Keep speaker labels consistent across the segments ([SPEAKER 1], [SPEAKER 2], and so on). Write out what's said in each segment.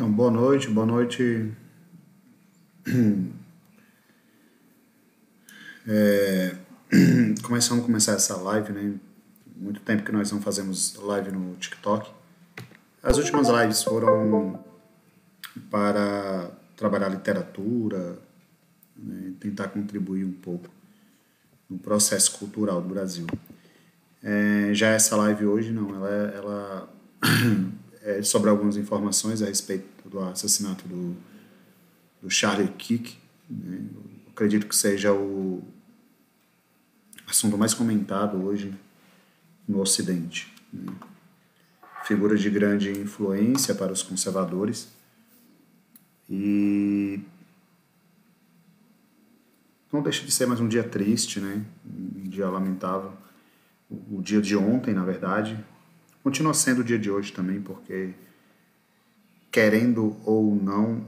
[SPEAKER 1] Boa noite, boa noite. Vamos começar essa live, né? Muito tempo que nós não fazemos live no TikTok. As últimas lives foram para trabalhar literatura, né? Tentar contribuir um pouco no processo cultural do Brasil. Já essa live hoje, não, ela é sobre algumas informações a respeito do assassinato do Charlie Kirk, né? Eu acredito que seja o assunto mais comentado hoje no Ocidente, né? Figura de grande influência para os conservadores e não deixa de ser mais um dia triste, né? Um dia lamentável. O dia de ontem, na verdade, continua sendo o dia de hoje também, porque, querendo ou não,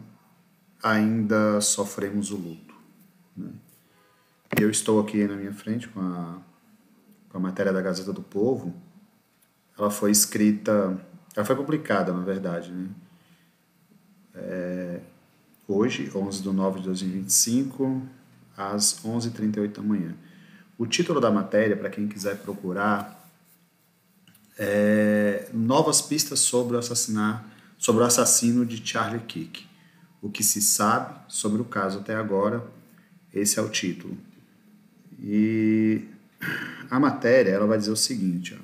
[SPEAKER 1] ainda sofremos o luto, né? Eu estou aqui na minha frente com a matéria da Gazeta do Povo. Ela foi publicada, na verdade, né? Hoje, 11/9/2025, às 11h38 da manhã. O título da matéria, para quem quiser procurar, é Novas pistas sobre o assassino de Charlie Kirk. O que se sabe sobre o caso até agora, esse é o título. E a matéria ela vai dizer o seguinte: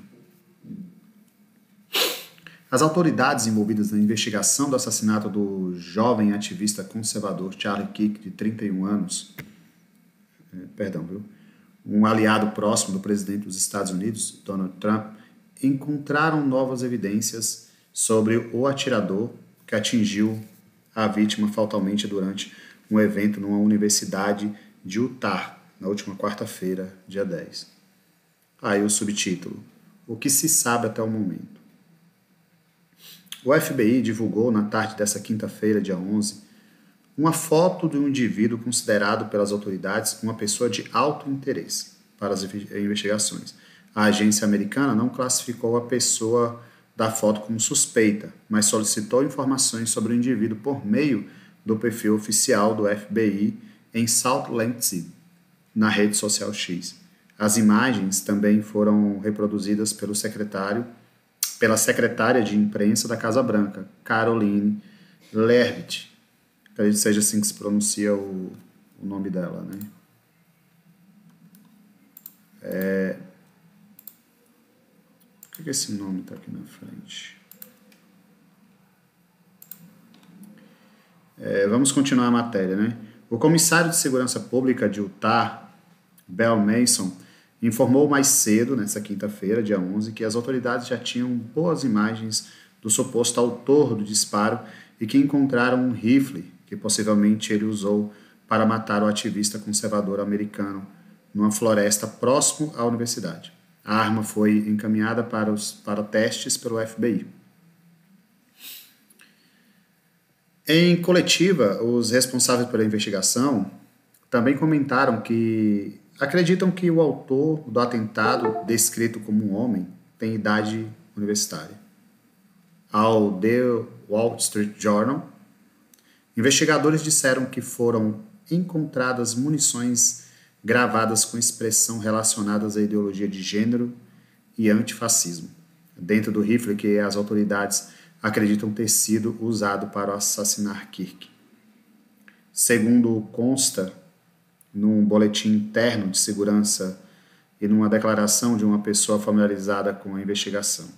[SPEAKER 1] as autoridades envolvidas na investigação do assassinato do jovem ativista conservador Charlie Kirk, de 31 anos, um aliado próximo do presidente dos Estados Unidos, Donald Trump, encontraram novas evidências sobre o atirador que atingiu a vítima fatalmente durante um evento numa universidade de Utah, na última quarta-feira, dia 10. Aí o subtítulo: o que se sabe até o momento. O FBI divulgou na tarde dessa quinta-feira, dia 11, uma foto de um indivíduo considerado pelas autoridades uma pessoa de alto interesse para as investigações. A agência americana não classificou a pessoa da foto como suspeita, mas solicitou informações sobre o indivíduo por meio do perfil oficial do FBI em Salt Lake City, na rede social X. As imagens também foram reproduzidas pela secretária de imprensa da Casa Branca, Caroline Leavitt. Acredito que seja assim que se pronuncia o nome dela, né? Por que esse nome está aqui na frente? Vamos continuar a matéria, né? O comissário de Segurança Pública de Utah, Bell Mason, informou mais cedo, nessa quinta-feira, dia 11, que as autoridades já tinham boas imagens do suposto autor do disparo e que encontraram um rifle que possivelmente ele usou para matar o ativista conservador americano numa floresta próximo à universidade. A arma foi encaminhada para testes pelo FBI. Em coletiva, os responsáveis pela investigação também comentaram que acreditam que o autor do atentado, descrito como um homem, tem idade universitária. Ao The Wall Street Journal, investigadores disseram que foram encontradas munições gravadas com expressão relacionadas à ideologia de gênero e antifascismo, dentro do rifle que as autoridades acreditam ter sido usado para assassinar Kirk. Segundo consta num boletim interno de segurança e numa declaração de uma pessoa familiarizada com a investigação.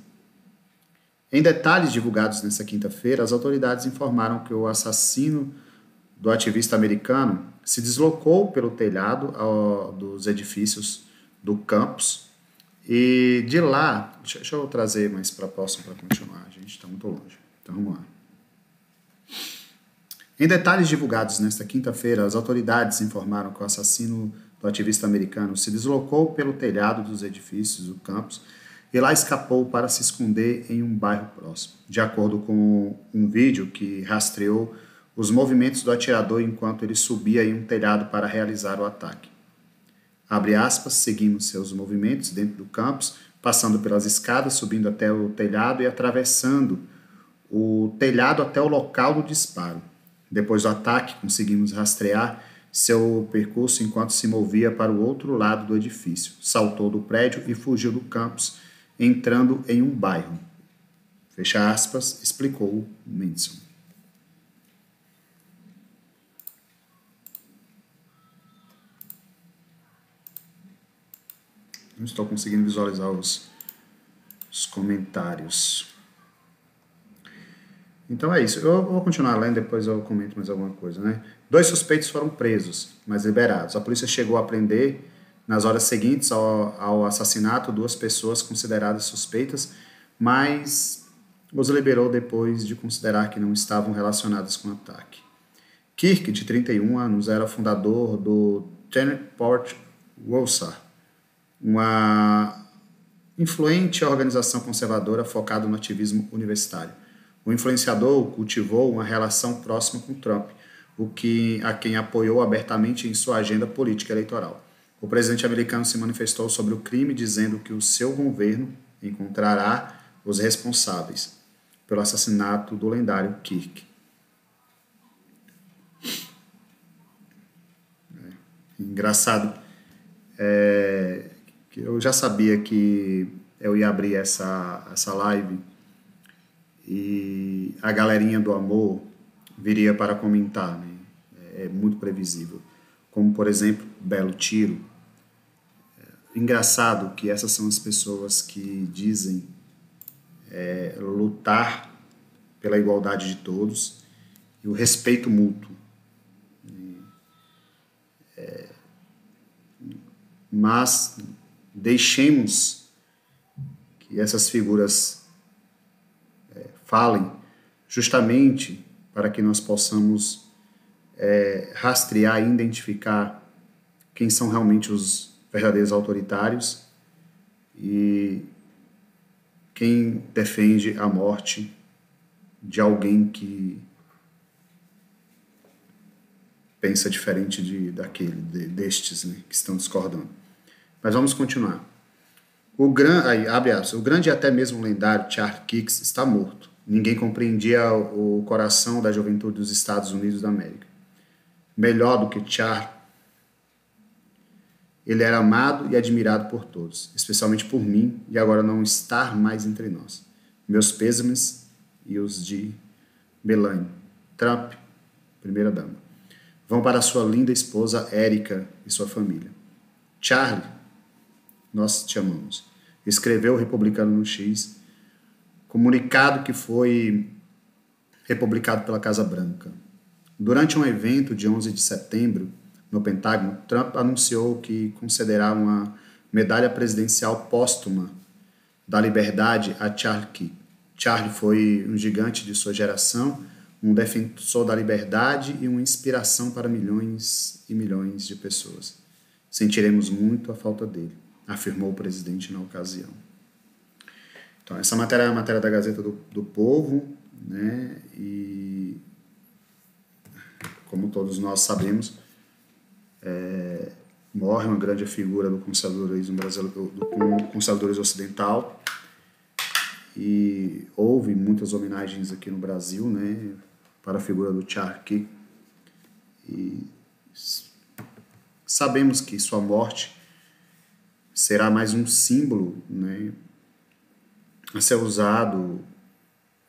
[SPEAKER 1] Em detalhes divulgados nesta quinta-feira, as autoridades informaram que o assassino do ativista americano se deslocou pelo telhado dos edifícios do campus e de lá... Deixa eu trazer mais para próximo para continuar, a gente está muito longe. Então vamos lá. Em detalhes divulgados nesta quinta-feira, as autoridades informaram que o assassino do ativista americano se deslocou pelo telhado dos edifícios do campus e lá escapou para se esconder em um bairro próximo, de acordo com um vídeo que rastreou os movimentos do atirador enquanto ele subia em um telhado para realizar o ataque. Abre aspas, seguimos seus movimentos dentro do campus, passando pelas escadas, subindo até o telhado e atravessando o telhado até o local do disparo. Depois do ataque, conseguimos rastrear seu percurso enquanto se movia para o outro lado do edifício. Saltou do prédio e fugiu do campus, entrando em um bairro. Fecha aspas, explicou Manson. Não estou conseguindo visualizar os comentários. Então é isso. Eu vou continuar lendo, depois eu comento mais alguma coisa, né? 2 suspeitos foram presos, mas liberados. A polícia chegou a prender, nas horas seguintes ao assassinato, 2 pessoas consideradas suspeitas, mas os liberou depois de considerar que não estavam relacionadas com o ataque. Kirk, de 31 anos, era fundador do Teneport Walsall, uma influente organização conservadora focada no ativismo universitário. O influenciador cultivou uma relação próxima com Trump, a quem apoiou abertamente em sua agenda política eleitoral. O presidente americano se manifestou sobre o crime, dizendo que o seu governo encontrará os responsáveis pelo assassinato do lendário Kirk. Engraçado, que eu já sabia que eu ia abrir essa live e a galerinha do amor viria para comentar, né? É muito previsível. Como, por exemplo, Belo Tiro. Engraçado que essas são as pessoas que dizem lutar pela igualdade de todos e o respeito mútuo. Mas deixemos que essas figuras falem justamente para que nós possamos rastrear e identificar quem são realmente os verdadeiros autoritários e quem defende a morte de alguém que pensa diferente destes, né, que estão discordando. Mas vamos continuar. O grande e até mesmo lendário Charles Kirk está morto. Ninguém compreendia o coração da juventude dos Estados Unidos da América. Melhor do que Charles, ele era amado e admirado por todos, especialmente por mim, e agora não está mais entre nós. Meus pêsames e os de Melania Trump, primeira-dama, vão para sua linda esposa Érica e sua família. Charlie, nós te amamos. Escreveu o Republicano no X, comunicado que foi republicado pela Casa Branca. Durante um evento de 11 de setembro, no Pentágono, Trump anunciou que concederá uma medalha presidencial póstuma da liberdade a Charlie Kirk. Charlie foi um gigante de sua geração, um defensor da liberdade e uma inspiração para milhões e milhões de pessoas. Sentiremos muito a falta dele, afirmou o presidente na ocasião. Então, essa matéria é a matéria da Gazeta do Povo, né? E, como todos nós sabemos, morre uma grande figura do conservadorismo brasileiro, do conservadorismo ocidental, e houve muitas homenagens aqui no Brasil, né, para a figura do Charles Kirk, e sabemos que sua morte será mais um símbolo, né, a ser usado,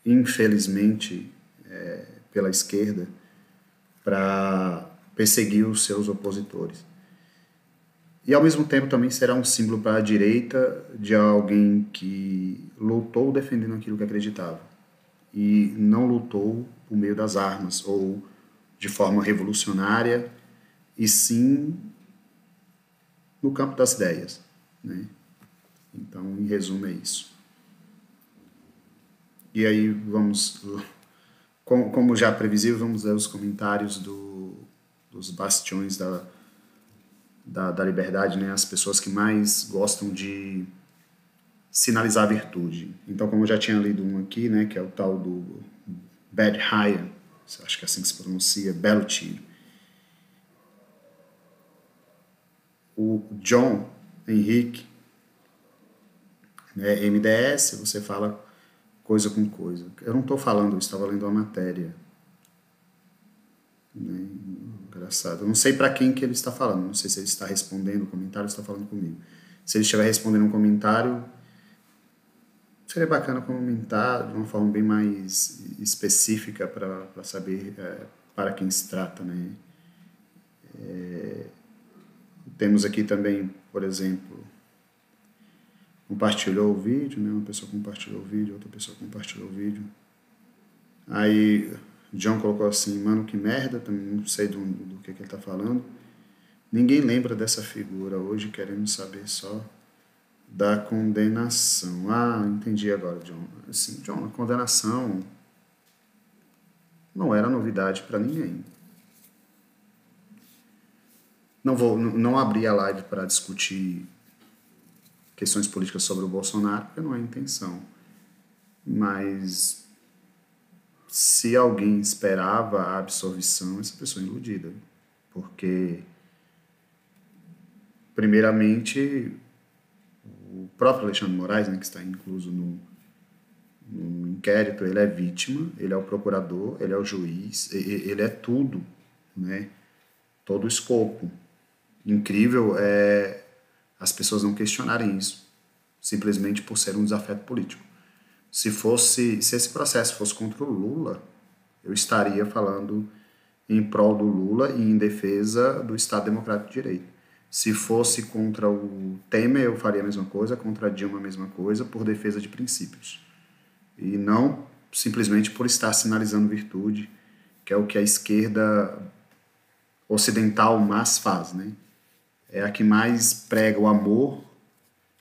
[SPEAKER 1] infelizmente, pela esquerda para perseguir os seus opositores. E, ao mesmo tempo, também será um símbolo para a direita de alguém que lutou defendendo aquilo que acreditava e não lutou por meio das armas ou de forma revolucionária, e sim no campo das ideias, né? Então, em resumo, é isso. E aí, vamos, como já previsível, vamos ler os comentários dos bastiões da liberdade, né? As pessoas que mais gostam de sinalizar a virtude. Então, como eu já tinha lido um aqui, né, que é o tal do Bad Ryan, acho que é assim que se pronuncia, Belo Tiro. O John Henrique, né, MDS, você fala coisa com coisa. Eu não estou falando, eu estava lendo uma matéria. Né? Engraçado. Eu não sei para quem que ele está falando. Não sei se ele está respondendo o comentário ou está falando comigo. Se ele estiver respondendo um comentário, seria bacana comentar de uma forma bem mais específica para saber para quem se trata, né? Temos aqui também, por exemplo, compartilhou o vídeo, né? Uma pessoa compartilhou o vídeo, outra pessoa compartilhou o vídeo. Aí John colocou assim, mano, que merda, também não sei do que ele está falando. Ninguém lembra dessa figura hoje, queremos saber só da condenação. Ah, entendi agora, John. Assim, John, a condenação não era novidade para ninguém. Não abri a live para discutir questões políticas sobre o Bolsonaro, porque não é a intenção. Mas se alguém esperava a absolvição, essa pessoa é iludida. Porque, primeiramente, o próprio Alexandre de Moraes, né, que está incluso no inquérito, ele é vítima, ele é o procurador, ele é o juiz, ele é tudo, né? Todo o escopo. Incrível é as pessoas não questionarem isso, simplesmente por ser um desafeto político. Se esse processo fosse contra o Lula, eu estaria falando em prol do Lula e em defesa do Estado Democrático de Direito. Se fosse contra o Temer, eu faria a mesma coisa, contra a Dilma a mesma coisa, por defesa de princípios. E não simplesmente por estar sinalizando virtude, que é o que a esquerda ocidental mais faz, né? É a que mais prega o amor,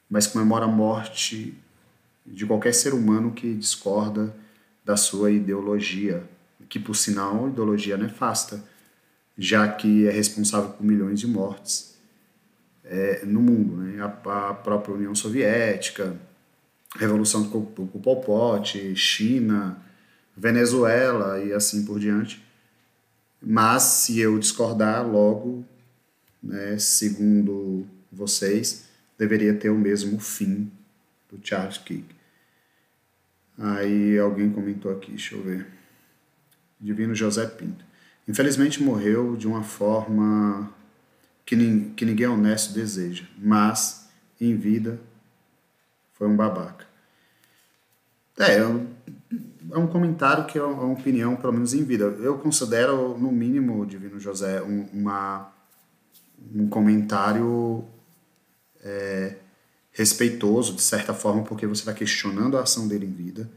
[SPEAKER 1] mas comemora a morte de qualquer ser humano que discorda da sua ideologia, que, por sinal, é uma ideologia nefasta, já que é responsável por milhões de mortes no mundo, né? A própria União Soviética, Revolução do Pol Pot, China, Venezuela e assim por diante. Mas, se eu discordar, logo, né, segundo vocês, deveria ter o mesmo fim do Charles Kirk. Aí alguém comentou aqui, deixa eu ver. Divino José Pinto. Infelizmente morreu de uma forma que ninguém honesto deseja, mas em vida foi um babaca. É um comentário que é uma opinião, pelo menos em vida. Eu considero, no mínimo, Divino José, um comentário respeitoso, de certa forma, porque você está questionando a ação dele em vida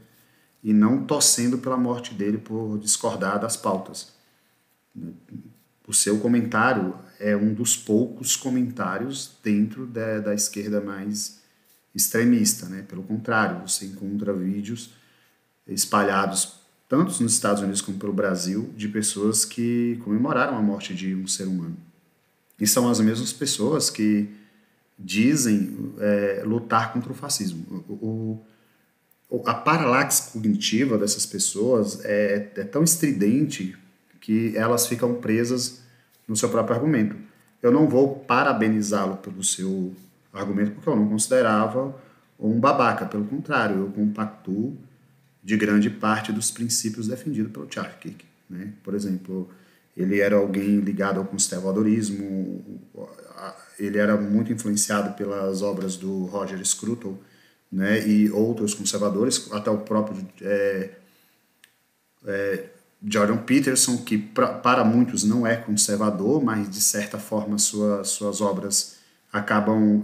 [SPEAKER 1] e não torcendo pela morte dele por discordar das pautas. O seu comentário é um dos poucos comentários dentro da esquerda mais extremista, né? Pelo contrário, você encontra vídeos espalhados tanto nos Estados Unidos como pelo Brasil de pessoas que comemoraram a morte de um ser humano. E são as mesmas pessoas que dizem lutar contra o fascismo. A paralaxe cognitiva dessas pessoas é tão estridente que elas ficam presas no seu próprio argumento. Eu não vou parabenizá-lo pelo seu argumento, porque eu não considerava um babaca. Pelo contrário, eu compactuo de grande parte dos princípios defendidos pelo Charles Kirk, né? Por exemplo, ele era alguém ligado ao conservadorismo, ele era muito influenciado pelas obras do Roger Scruton, né, e outros conservadores, até o próprio Jordan Peterson, que para muitos não é conservador, mas de certa forma suas obras acabam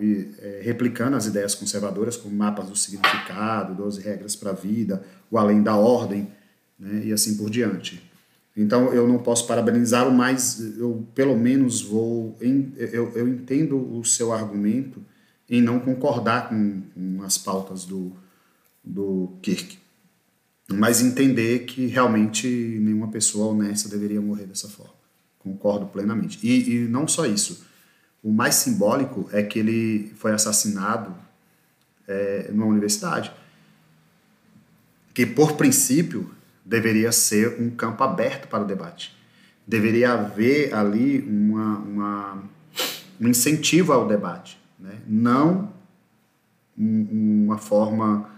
[SPEAKER 1] replicando as ideias conservadoras, como Mapas do Significado, 12 Regras para a Vida, O Além da Ordem, né, e assim por diante. Então eu não posso parabenizá-lo, mas eu pelo menos eu entendo o seu argumento em não concordar com as pautas do Kirk, mas entender que realmente nenhuma pessoa honesta deveria morrer dessa forma. Concordo plenamente. E não só isso. O mais simbólico é que ele foi assassinado numa universidade, que por princípio deveria ser um campo aberto para o debate. Deveria haver ali um incentivo ao debate, né? Não uma forma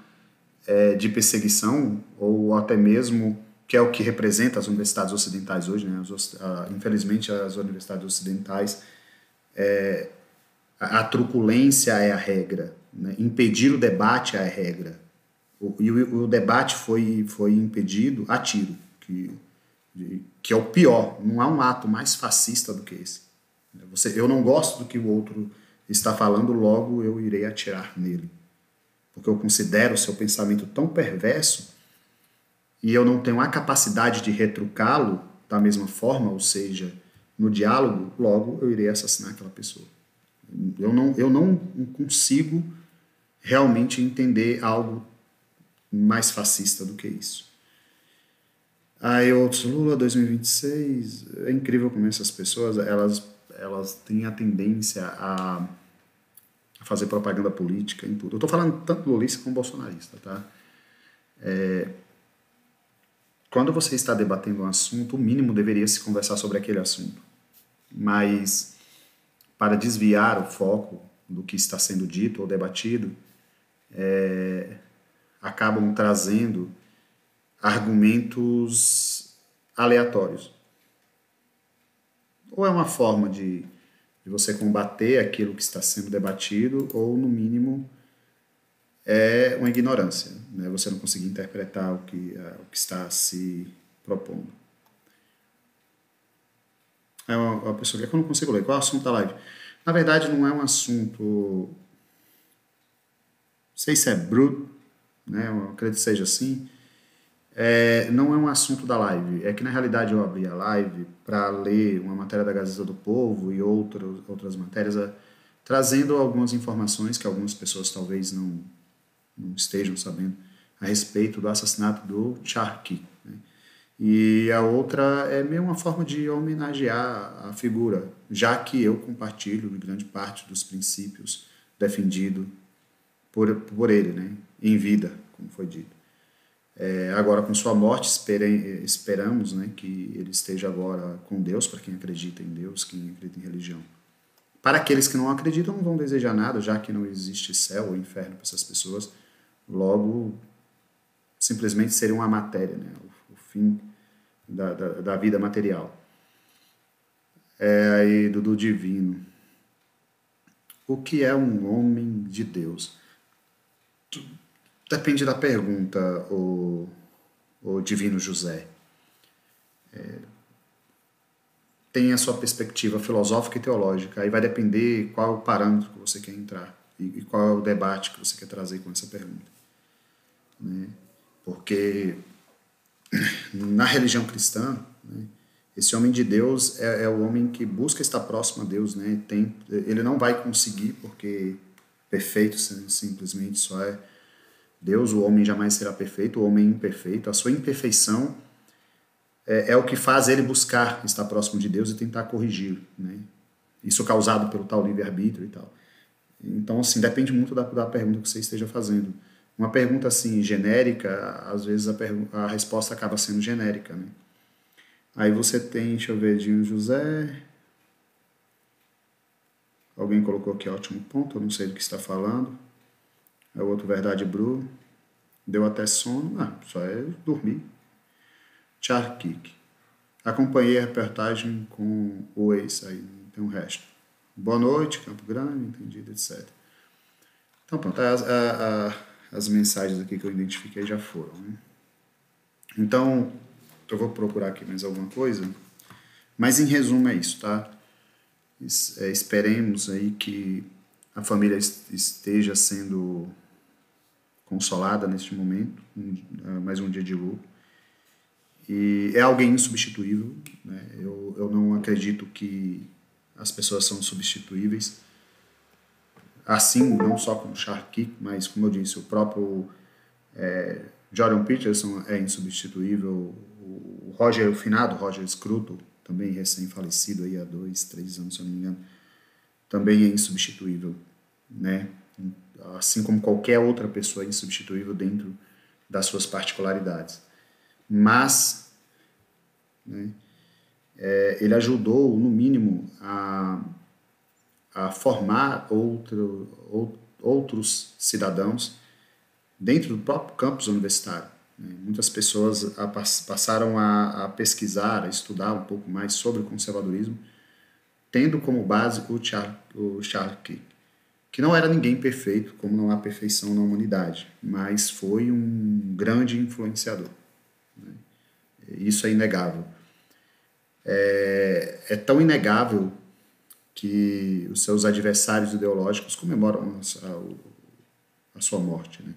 [SPEAKER 1] de perseguição, ou até mesmo, que é o que representa as universidades ocidentais hoje, né? Infelizmente, as universidades ocidentais, a truculência é a regra, né? Impedir o debate é a regra. O debate foi impedido a tiro, que é o pior. Não há um ato mais fascista do que esse. Eu não gosto do que o outro está falando, logo eu irei atirar nele. Porque eu considero o seu pensamento tão perverso e eu não tenho a capacidade de retrucá-lo da mesma forma, ou seja, no diálogo, logo eu irei assassinar aquela pessoa. Eu não consigo realmente entender algo mais fascista do que isso. Aí outros, Lula 2026, é incrível como essas pessoas, elas têm a tendência a fazer propaganda política em tudo. Eu estou falando tanto lulista como bolsonarista, tá? Quando você está debatendo um assunto, o mínimo deveria se conversar sobre aquele assunto. Mas, para desviar o foco do que está sendo dito ou debatido, acabam trazendo argumentos aleatórios. Ou é uma forma de você combater aquilo que está sendo debatido, ou, no mínimo, é uma ignorância, né? Você não conseguir interpretar o que está se propondo. É uma pessoa que eu não consigo ler. Qual é o assunto da live? Na verdade, não é um assunto... Não sei se é bruto, né? Eu acredito que seja assim. Não é um assunto da live. É que, na realidade, eu abri a live para ler uma matéria da Gazeta do Povo e outras matérias, trazendo algumas informações que algumas pessoas talvez não estejam sabendo a respeito do assassinato do Sharkey, né? E a outra é meio uma forma de homenagear a figura, já que eu compartilho grande parte dos princípios defendidos por ele, né? Em vida, como foi dito. Agora, com sua morte, esperamos, né, que ele esteja agora com Deus, para quem acredita em Deus, quem acredita em religião. Para aqueles que não acreditam, não vão desejar nada, já que não existe céu ou inferno para essas pessoas. Logo, simplesmente seria uma matéria, né? O fim da vida material. Aí do divino. O que é um homem de Deus? Depende da pergunta, o divino José. Tem a sua perspectiva filosófica e teológica. Aí vai depender qual é o parâmetro que você quer entrar e qual é o debate que você quer trazer com essa pergunta, né? Porque na religião cristã, né, esse homem de Deus é o homem que busca estar próximo a Deus, né? Ele não vai conseguir, porque perfeito simplesmente só é Deus. O homem jamais será perfeito, o homem é imperfeito. A sua imperfeição é o que faz ele buscar estar próximo de Deus e tentar corrigi-lo, né? Isso causado pelo tal livre-arbítrio e tal. Então, assim, depende muito da pergunta que você esteja fazendo. Uma pergunta, assim, genérica, às vezes a resposta acaba sendo genérica, né? Aí você tem, deixa eu ver, Dinho José... Alguém colocou aqui ótimo ponto, eu não sei do que está falando. É o outro Verdade Bru. Deu até sono. Só é dormir. Charkik. Acompanhei a reportagem com o ex, aí não tem o resto. Boa noite, Campo Grande, entendido, etc. Então, pronto, as mensagens aqui que eu identifiquei já foram, né? Então, eu vou procurar aqui mais alguma coisa, mas em resumo é isso, tá? Esperemos aí que a família esteja sendo consolada neste momento, mais um dia de luto. E é alguém insubstituível, né? Eu não acredito que as pessoas são substituíveis. Assim, não só com o Sharkey, mas, como eu disse, o próprio Jordan Peterson é insubstituível. O finado Roger Scruton, também recém-falecido aí há 2, 3 anos, se eu não me engano, também é insubstituível, né? Assim como qualquer outra pessoa é insubstituível dentro das suas particularidades. Mas, né, ele ajudou, no mínimo, a formar outros cidadãos, dentro do próprio campus universitário. Né? Muitas pessoas passaram a pesquisar, a estudar um pouco mais sobre o conservadorismo, tendo como base o Charles Kirk, que não era ninguém perfeito, como não há perfeição na humanidade, mas foi um grande influenciador. Né? Isso é inegável. É tão inegável que os seus adversários ideológicos comemoram a sua morte. Né?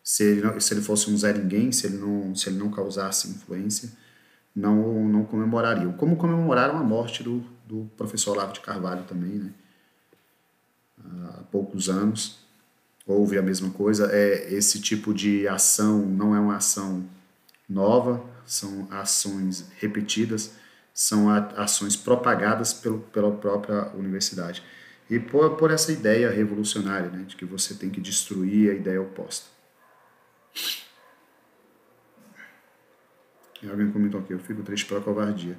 [SPEAKER 1] Se ele fosse um Zé Ninguém, se ele não causasse influência, não comemorariam. Como comemoraram a morte do professor Olavo de Carvalho também, né? Há poucos anos. Houve a mesma coisa. Esse tipo de ação não é uma ação nova, são ações repetidas, são ações propagadas pela própria universidade. E por essa ideia revolucionária, né, de que você tem que destruir a ideia oposta. E alguém comentou aqui, eu fico triste pela covardia.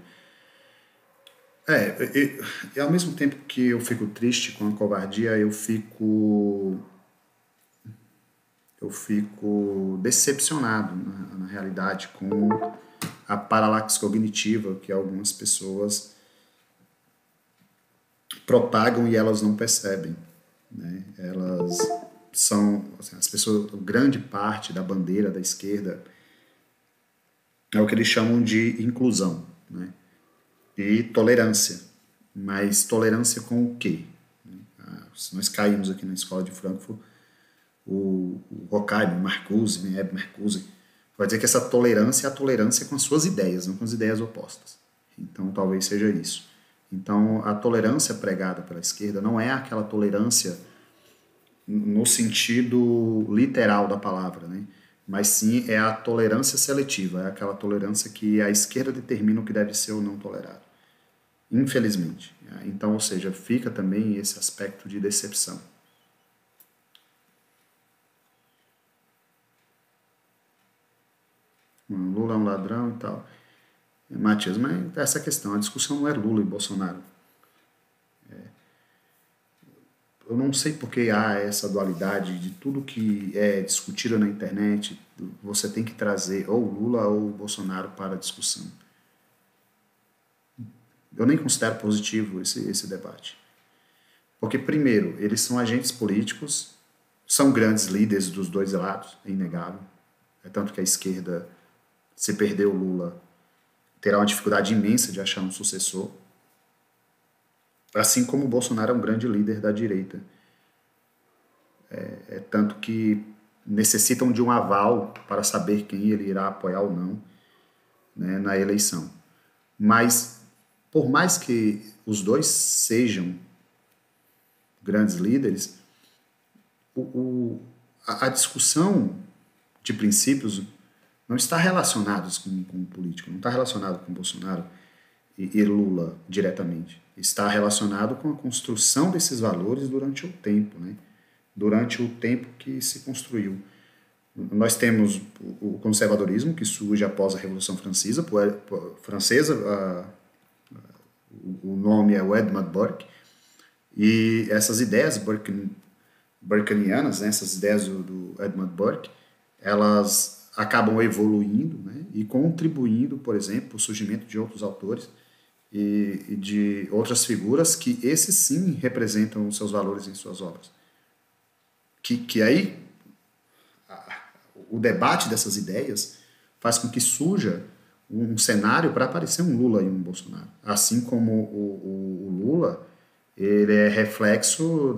[SPEAKER 1] E ao mesmo tempo que eu fico triste com a covardia, eu fico decepcionado, na realidade, com a paralaxe cognitiva que algumas pessoas propagam e elas não percebem. Né? Elas são, assim, as pessoas, grande parte da bandeira da esquerda é o que eles chamam de inclusão, né? E tolerância. Mas tolerância com o quê? Se nós caímos aqui na escola de Frankfurt, o Horkheimer, Marcuse, Hebe Marcuse, vai dizer que essa tolerância é a tolerância com as suas ideias, não com as ideias opostas. Então, talvez seja isso. Então, a tolerância pregada pela esquerda não é aquela tolerância no sentido literal da palavra, né? Mas sim é a tolerância seletiva, é aquela tolerância que a esquerda determina o que deve ser ou não tolerado. Infelizmente. Então, ou seja, fica também esse aspecto de decepção. Lula é um ladrão e tal. Matias, mas essa questão, a discussão não é Lula e Bolsonaro. Eu não sei porque há essa dualidade de tudo que é discutido na internet, você tem que trazer ou Lula ou Bolsonaro para a discussão. Eu nem considero positivo esse debate. Porque, primeiro, eles são agentes políticos, são grandes líderes dos dois lados, é inegável. É tanto que a esquerda, se perder o Lula, terá uma dificuldade imensa de achar um sucessor. Assim como o Bolsonaro é um grande líder da direita. Tanto que necessitam de um aval para saber quem ele irá apoiar ou não, né, na eleição. Mas, por mais que os dois sejam grandes líderes, a discussão de princípios não está relacionada com o político, não está relacionado com Bolsonaro e Lula diretamente. Está relacionado com a construção desses valores durante o tempo, né? Durante o tempo que se construiu. Nós temos o conservadorismo, que surge após a Revolução Francesa, o nome é o Edmund Burke, e essas ideias burkeanianas, né, essas ideias do Edmund Burke, elas acabam evoluindo, né, e contribuindo, por exemplo, para o surgimento de outros autores e de outras figuras que esses sim representam os seus valores em suas obras. Que aí o debate dessas ideias faz com que surja um cenário para aparecer um Lula e um Bolsonaro. Assim como o Lula, ele é reflexo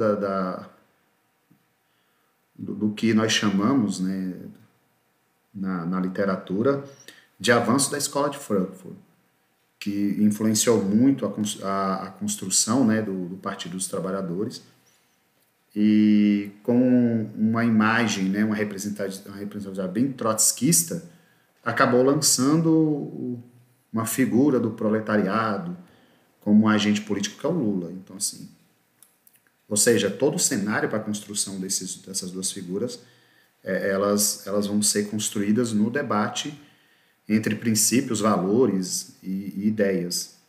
[SPEAKER 1] do que nós chamamos, né, na literatura, de avanço da escola de Frankfurt, que influenciou muito a construção, né, do Partido dos Trabalhadores, e com uma imagem, né, uma representatividade bem trotskista, acabou lançando uma figura do proletariado como um agente político, que é o Lula. Então, assim, ou seja, todo o cenário para a construção dessas duas figuras, elas vão ser construídas no debate entre princípios, valores e ideias.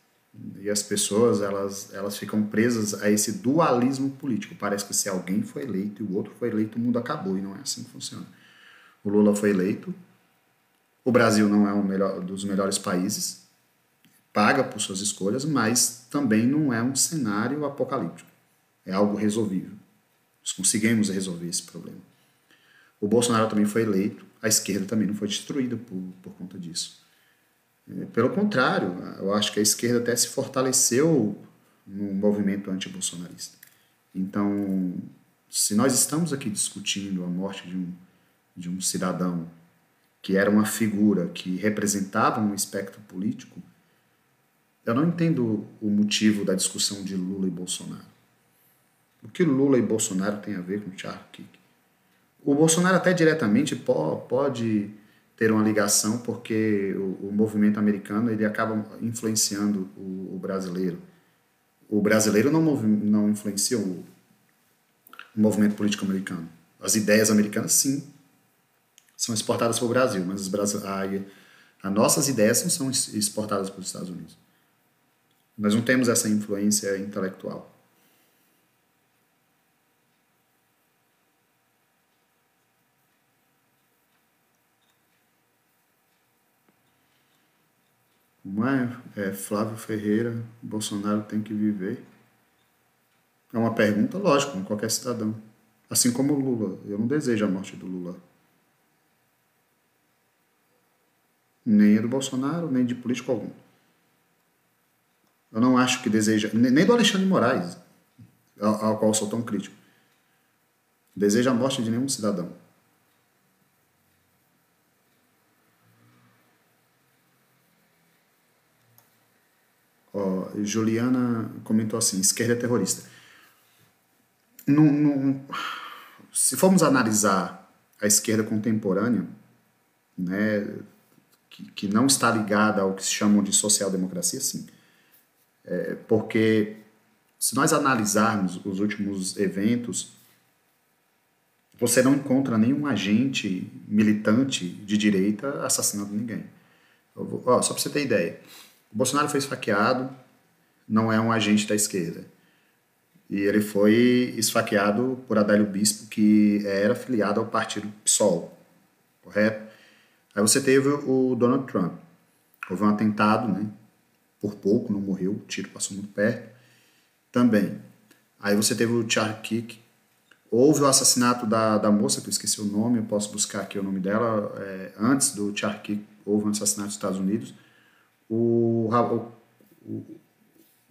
[SPEAKER 1] E as pessoas, elas ficam presas a esse dualismo político. Parece que se alguém foi eleito e o outro foi eleito, o mundo acabou, e não é assim que funciona. O Lula foi eleito. O Brasil não é dos melhores países, paga por suas escolhas, mas também não é um cenário apocalíptico. É algo resolvível. Nós conseguimos resolver esse problema. O Bolsonaro também foi eleito, a esquerda também não foi destruída por conta disso. Pelo contrário, eu acho que a esquerda até se fortaleceu no movimento antibolsonarista. Então, se nós estamos aqui discutindo a morte de um cidadão que era uma figura que representava um espectro político, eu não entendo o motivo da discussão de Lula e Bolsonaro. O que Lula e Bolsonaro têm a ver com Charles Kick? O Bolsonaro até diretamente pode ter uma ligação porque o movimento americano ele acaba influenciando o brasileiro. O brasileiro não influencia o movimento político americano. As ideias americanas, sim, são exportadas para o Brasil, mas as nossas ideias não são exportadas para os Estados Unidos. Nós não temos essa influência intelectual. Como Flávio Ferreira, Bolsonaro tem que viver? É uma pergunta lógica, como qualquer cidadão. Assim como o Lula. Eu não desejo a morte do Lula. Nem do Bolsonaro, nem de político algum. Eu não acho que deseja, nem do Alexandre de Moraes, ao qual sou tão crítico. Deseja a morte de nenhum cidadão. Juliana comentou assim, esquerda é terrorista. Se formos analisar a esquerda contemporânea, né, que não está ligada ao que se chamam de social-democracia, sim. Porque se nós analisarmos os últimos eventos, você não encontra nenhum agente militante de direita assassinando ninguém. Só para você ter ideia, o Bolsonaro foi esfaqueado, não é um agente da esquerda. E ele foi esfaqueado por Adélio Bispo, que era afiliado ao partido PSOL, correto? Aí você teve o Donald Trump. Houve um atentado, né? Por pouco, não morreu, o tiro passou muito perto. Também. Aí você teve o Charlie Kirk. Houve o assassinato da moça, que eu esqueci o nome, eu posso buscar aqui o nome dela. Antes do Charlie Kirk, houve um assassinato nos Estados Unidos. O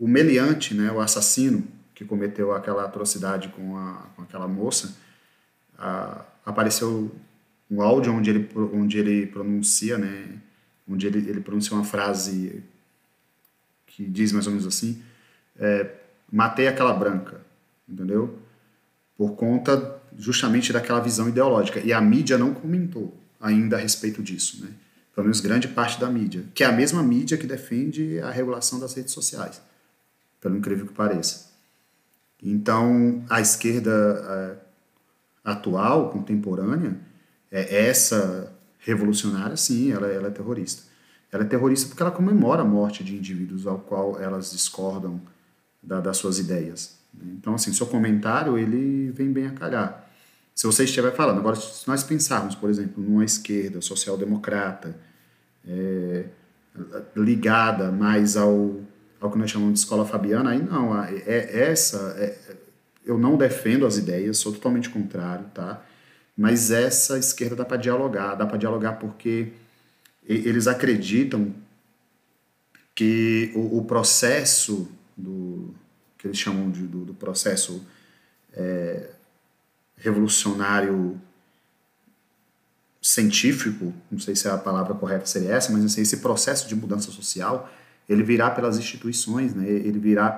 [SPEAKER 1] meliante, né, o assassino que cometeu aquela atrocidade com aquela moça, apareceu um áudio onde ele pronuncia, né, onde ele pronuncia uma frase que diz mais ou menos assim, matei aquela branca, entendeu? Por conta justamente daquela visão ideológica. E a mídia não comentou ainda a respeito disso, né? Pelo menos grande parte da mídia, que é a mesma mídia que defende a regulação das redes sociais, pelo incrível que pareça. Então, a esquerda atual, contemporânea, essa revolucionária, sim, ela é terrorista. Ela é terrorista porque ela comemora a morte de indivíduos ao qual elas discordam das suas ideias. Então, assim, seu comentário, ele vem bem a calhar. Se você estiver falando, agora, se nós pensarmos, por exemplo, numa esquerda social-democrata, ligada mais ao que nós chamamos de escola fabiana, aí não, eu não defendo as ideias, sou totalmente contrário, tá? Mas essa esquerda dá para dialogar porque eles acreditam que o processo que eles chamam do processo revolucionário científico, não sei se a palavra correta seria essa, mas não sei, esse processo de mudança social, ele virá pelas instituições, né? Ele virá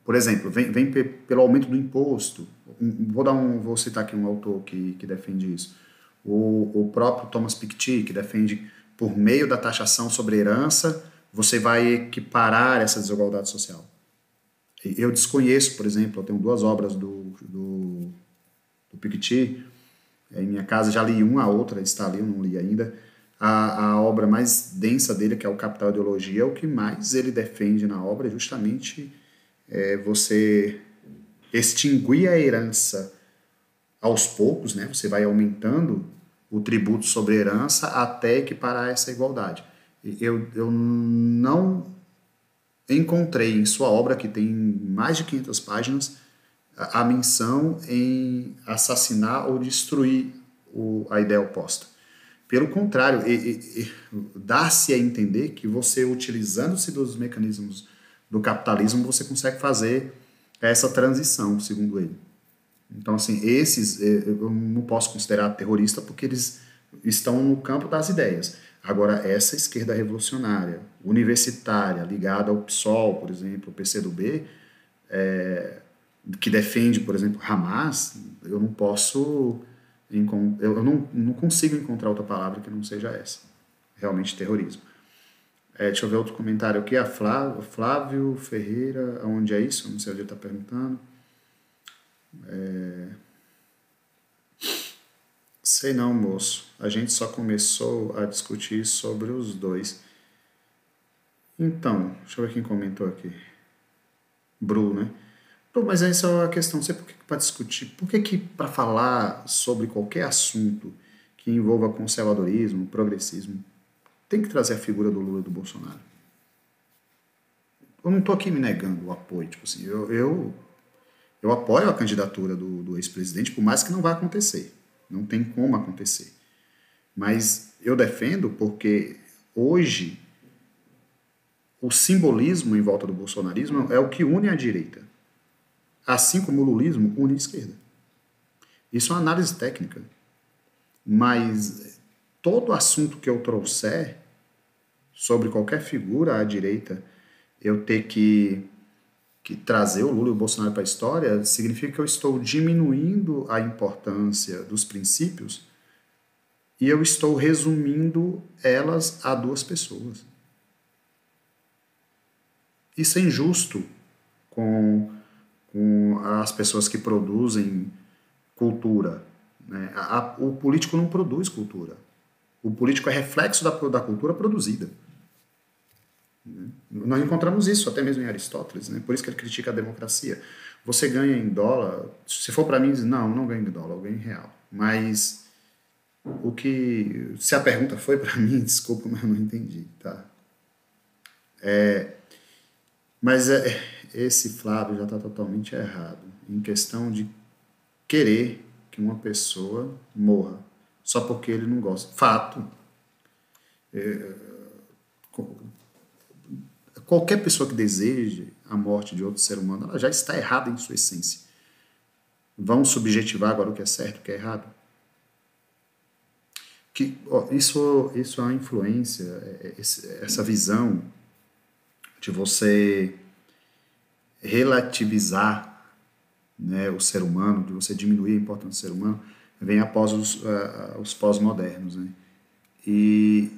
[SPEAKER 1] por exemplo, vem pelo aumento do imposto. Vou citar aqui um autor que defende isso. O próprio Thomas Piketty, que defende, por meio da taxação sobre herança, você vai equiparar essa desigualdade social. Eu desconheço, por exemplo, eu tenho 2 obras do Piketty em minha casa, já li uma, a outra está ali, eu não li ainda. A obra mais densa dele, que é o Capital e Ideologia, o que mais ele defende na obra é justamente você extinguir a herança aos poucos, né, você vai aumentando o tributo sobre herança até equiparar essa igualdade. Eu não encontrei em sua obra, que tem mais de 500 páginas, a menção em assassinar ou destruir a ideia oposta. Pelo contrário, dá-se a entender que você, utilizando-se dos mecanismos do capitalismo, você consegue fazer essa transição, segundo ele. Então, assim, esses eu não posso considerar terrorista porque eles estão no campo das ideias. Agora, essa esquerda revolucionária, universitária, ligada ao PSOL, por exemplo, o PCdoB, que defende, por exemplo, Hamas, eu não posso, eu não consigo encontrar outra palavra que não seja essa. Realmente terrorismo. Deixa eu ver outro comentário aqui. A Flávio Ferreira, onde é isso? Não sei onde ele está perguntando. Sei não, moço. A gente só começou a discutir sobre os dois. Então, deixa eu ver quem comentou aqui. Bru, né? Pô, mas essa é a questão. Não sei por que para discutir. Por que para falar sobre qualquer assunto que envolva conservadorismo, progressismo, tem que trazer a figura do Lula e do Bolsonaro? Eu não estou aqui me negando o apoio. Tipo assim, eu apoio a candidatura do ex-presidente, por mais que não vá acontecer. Não tem como acontecer. Mas eu defendo porque hoje o simbolismo em volta do bolsonarismo é o que une a direita. Assim como o lulismo une a esquerda. Isso é uma análise técnica. Mas todo assunto que eu trouxer sobre qualquer figura à direita, eu ter que trazer o Lula e o Bolsonaro para a história, significa que eu estou diminuindo a importância dos princípios e eu estou resumindo elas a duas pessoas. Isso é injusto com as pessoas que produzem cultura. Né? O político não produz cultura. O político é reflexo da cultura produzida. Né? Nós encontramos isso até mesmo em Aristóteles, né? Por isso que ele critica a democracia. Você ganha em dólar, se for para mim, não ganho em dólar, eu ganho em real. Mas se a pergunta foi para mim, desculpa, mas eu não entendi, tá? Mas esse Flávio já está totalmente errado em questão de querer que uma pessoa morra só porque ele não gosta. Fato. Qualquer pessoa que deseje a morte de outro ser humano, ela já está errada em sua essência. Vão subjetivar agora o que é certo e o que é errado? Isso é uma influência, essa visão de você relativizar, né, o ser humano, de você diminuir a importância do ser humano, vem após os pós-modernos. Né? E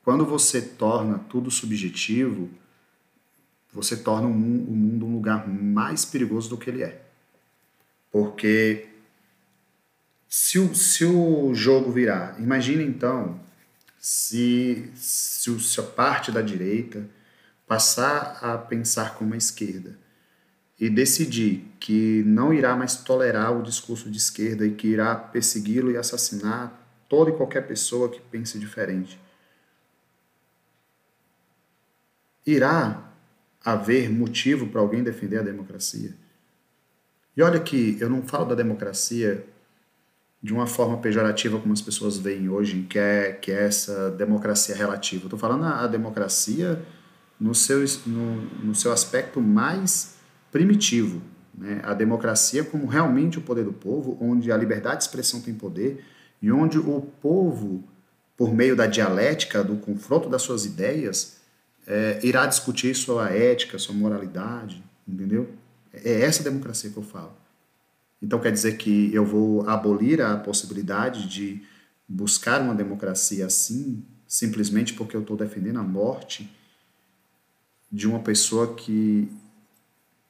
[SPEAKER 1] quando você torna tudo subjetivo, você torna o mundo um lugar mais perigoso do que ele é. Porque se o jogo virar, imagine então se a parte da direita passar a pensar como a esquerda e decidir que não irá mais tolerar o discurso de esquerda e que irá persegui-lo e assassinar toda e qualquer pessoa que pense diferente. Irá haver motivo para alguém defender a democracia? E olha que eu não falo da democracia de uma forma pejorativa como as pessoas veem hoje, que é essa democracia relativa. Eu estou falando a democracia no seu aspecto mais primitivo. Né? A democracia como realmente o poder do povo, onde a liberdade de expressão tem poder e onde o povo, por meio da dialética, do confronto das suas ideias, irá discutir sua ética, sua moralidade, entendeu? É essa democracia que eu falo. Então quer dizer que eu vou abolir a possibilidade de buscar uma democracia assim, simplesmente porque eu estou defendendo a morte de uma pessoa que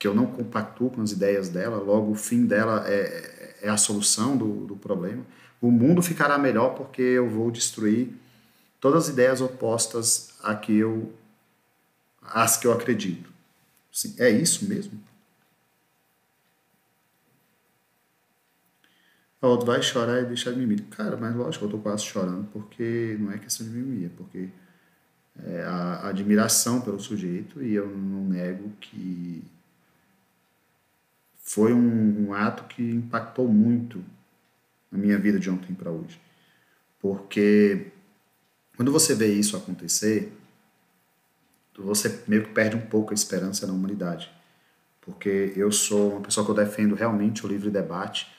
[SPEAKER 1] eu não compactuo com as ideias dela, logo o fim dela é a solução do problema. O mundo ficará melhor porque eu vou destruir todas as ideias opostas às que eu acredito. Assim, é isso mesmo? Ó, tu vai chorar e deixar de mimimi. Cara, mas lógico, eu tô quase chorando, porque não é questão de mimimi, é porque é a admiração pelo sujeito, e eu não nego que foi um ato que impactou muito a minha vida de ontem para hoje. Porque quando você vê isso acontecer, você meio que perde um pouco a esperança na humanidade. Porque eu sou uma pessoa que eu defendo realmente o livre debate,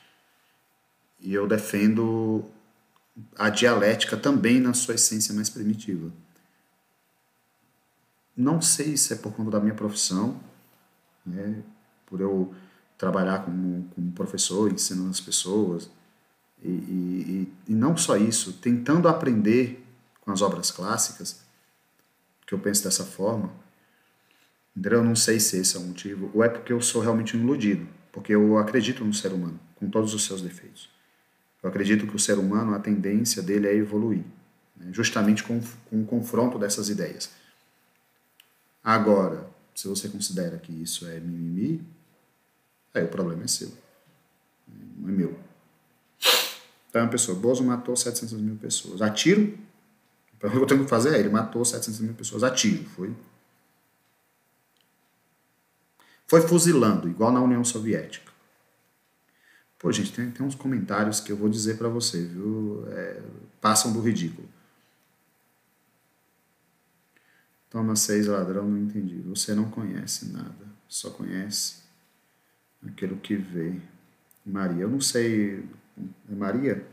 [SPEAKER 1] e eu defendo a dialética também na sua essência mais primitiva. Não sei se é por conta da minha profissão, né, por eu trabalhar como professor, ensinando as pessoas, e não só isso, tentando aprender com as obras clássicas, que eu penso dessa forma, entendeu? Eu não sei se esse é o motivo, ou é porque eu sou realmente um iludido, porque eu acredito no ser humano, com todos os seus defeitos. Eu acredito que o ser humano, a tendência dele é evoluir, né, justamente com o confronto dessas ideias. Agora, se você considera que isso é mimimi, aí o problema é seu, não é meu. Então, uma pessoa, Bozo matou 700 mil pessoas. A tiro? Então, o que eu tenho que fazer é, ele matou 700 mil pessoas a tiro. Foi fuzilando, igual na União Soviética. Pô, gente, tem uns comentários que eu vou dizer pra você, viu? Passam do ridículo. Toma 6, ladrão, não entendi. Você não conhece nada, só conhece aquilo que vê. Maria, eu não sei. É Maria?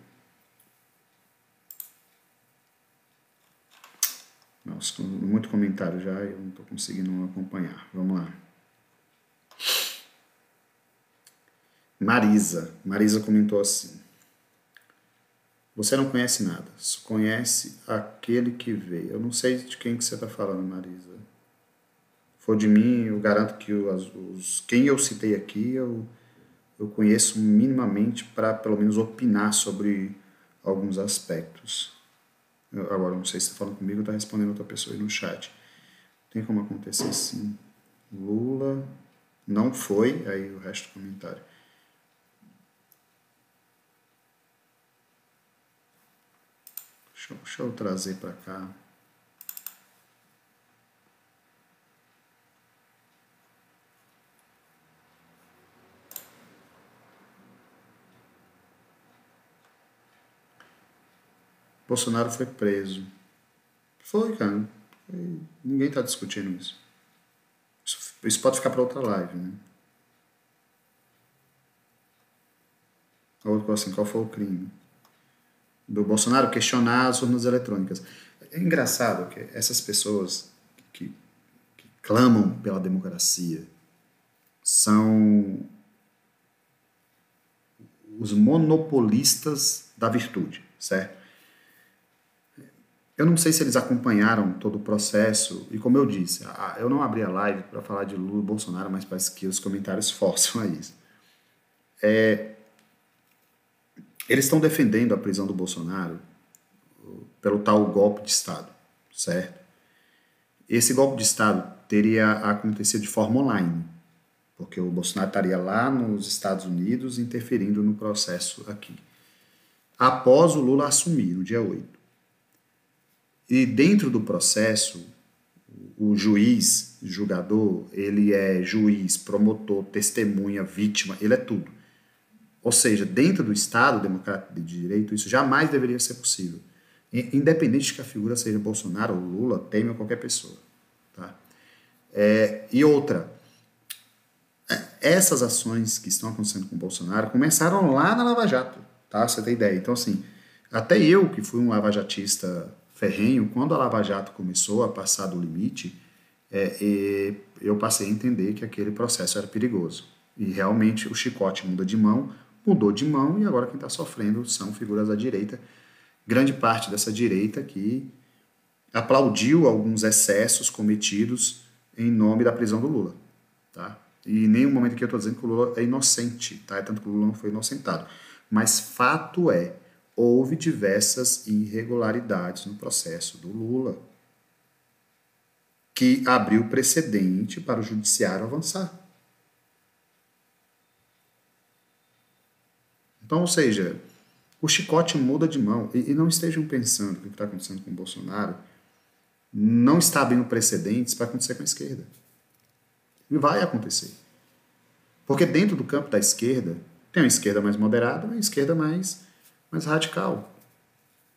[SPEAKER 1] Nossa, muito comentário já, eu não estou conseguindo acompanhar. Vamos lá. Marisa comentou assim: você não conhece nada, só conhece aquele que vê. Eu não sei de quem que você está falando, Marisa. Se for de mim, eu garanto que quem eu citei aqui, eu conheço minimamente para pelo menos opinar sobre alguns aspectos. Agora, não sei se está falando comigo ou está respondendo outra pessoa aí no chat. Tem como acontecer sim. Lula não foi, aí o resto do comentário. Deixa eu trazer para cá. Bolsonaro foi preso. Foi, cara. Ninguém está discutindo isso. Isso pode ficar para outra live, né? Outro assim, qual foi o crime? Do Bolsonaro questionar as urnas eletrônicas. É engraçado que essas pessoas que clamam pela democracia são os monopolistas da virtude, certo? Eu não sei se eles acompanharam todo o processo, e como eu disse, eu não abri a live para falar de Lula e Bolsonaro, mas parece que os comentários forçam a isso. Eles estão defendendo a prisão do Bolsonaro pelo tal golpe de Estado, certo? Esse golpe de Estado teria acontecido de forma online, porque o Bolsonaro estaria lá nos Estados Unidos interferindo no processo aqui. Após o Lula assumir, no dia 8. E dentro do processo, o juiz, julgador, ele é juiz, promotor, testemunha, vítima, ele é tudo. Ou seja, dentro do Estado democrático de direito, isso jamais deveria ser possível. Independente de que a figura seja Bolsonaro ou Lula, Temer ou qualquer pessoa. Tá? E outra, essas ações que estão acontecendo com o Bolsonaro começaram lá na Lava Jato, tá? Você tem ideia. Então, assim, até eu, que fui um lavajatista ferrenho, quando a Lava Jato começou a passar do limite, eu passei a entender que aquele processo era perigoso. E realmente o chicote mudou de mão, e agora quem está sofrendo são figuras da direita. Grande parte dessa direita que aplaudiu alguns excessos cometidos em nome da prisão do Lula. Tá? E em nenhum momento aqui eu estou dizendo que o Lula é inocente, tá? Tanto que o Lula não foi inocentado. Mas fato é, houve diversas irregularidades no processo do Lula que abriu precedente para o judiciário avançar. Então, ou seja, o chicote muda de mão. E não estejam pensando que o que está acontecendo com o Bolsonaro não está abrindo precedentes para acontecer com a esquerda. E vai acontecer. Porque dentro do campo da esquerda, tem uma esquerda mais moderada e uma esquerda mais radical.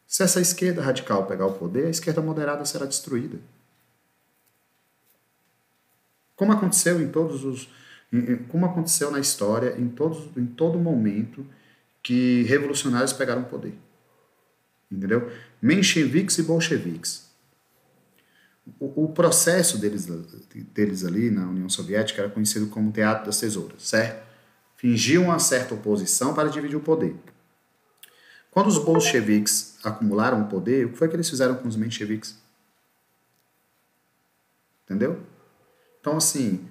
[SPEAKER 1] Se essa esquerda radical pegar o poder, a esquerda moderada será destruída. Como aconteceu como aconteceu na história, em todo momento que revolucionários pegaram o poder. Entendeu? Mencheviques e bolcheviques. O processo deles ali na União Soviética era conhecido como Teatro das Tesouras, certo? Fingiam uma certa oposição para dividir o poder. Quando os bolcheviques acumularam o poder, o que foi que eles fizeram com os mencheviques? Entendeu? Então, assim,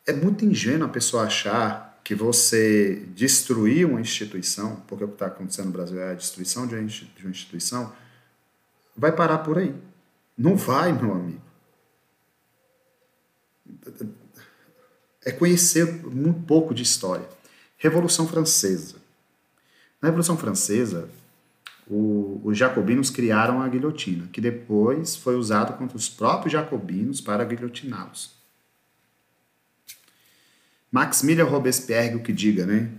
[SPEAKER 1] é muito ingênuo a pessoa achar que você destruir uma instituição, porque o que está acontecendo no Brasil é a destruição de uma instituição, vai parar por aí. Não vai, meu amigo. É conhecer muito pouco de história. Revolução Francesa. Na Revolução Francesa, os jacobinos criaram a guilhotina, que depois foi usado contra os próprios jacobinos para guilhotiná-los. Maximilien Robespierre, o que diga, né?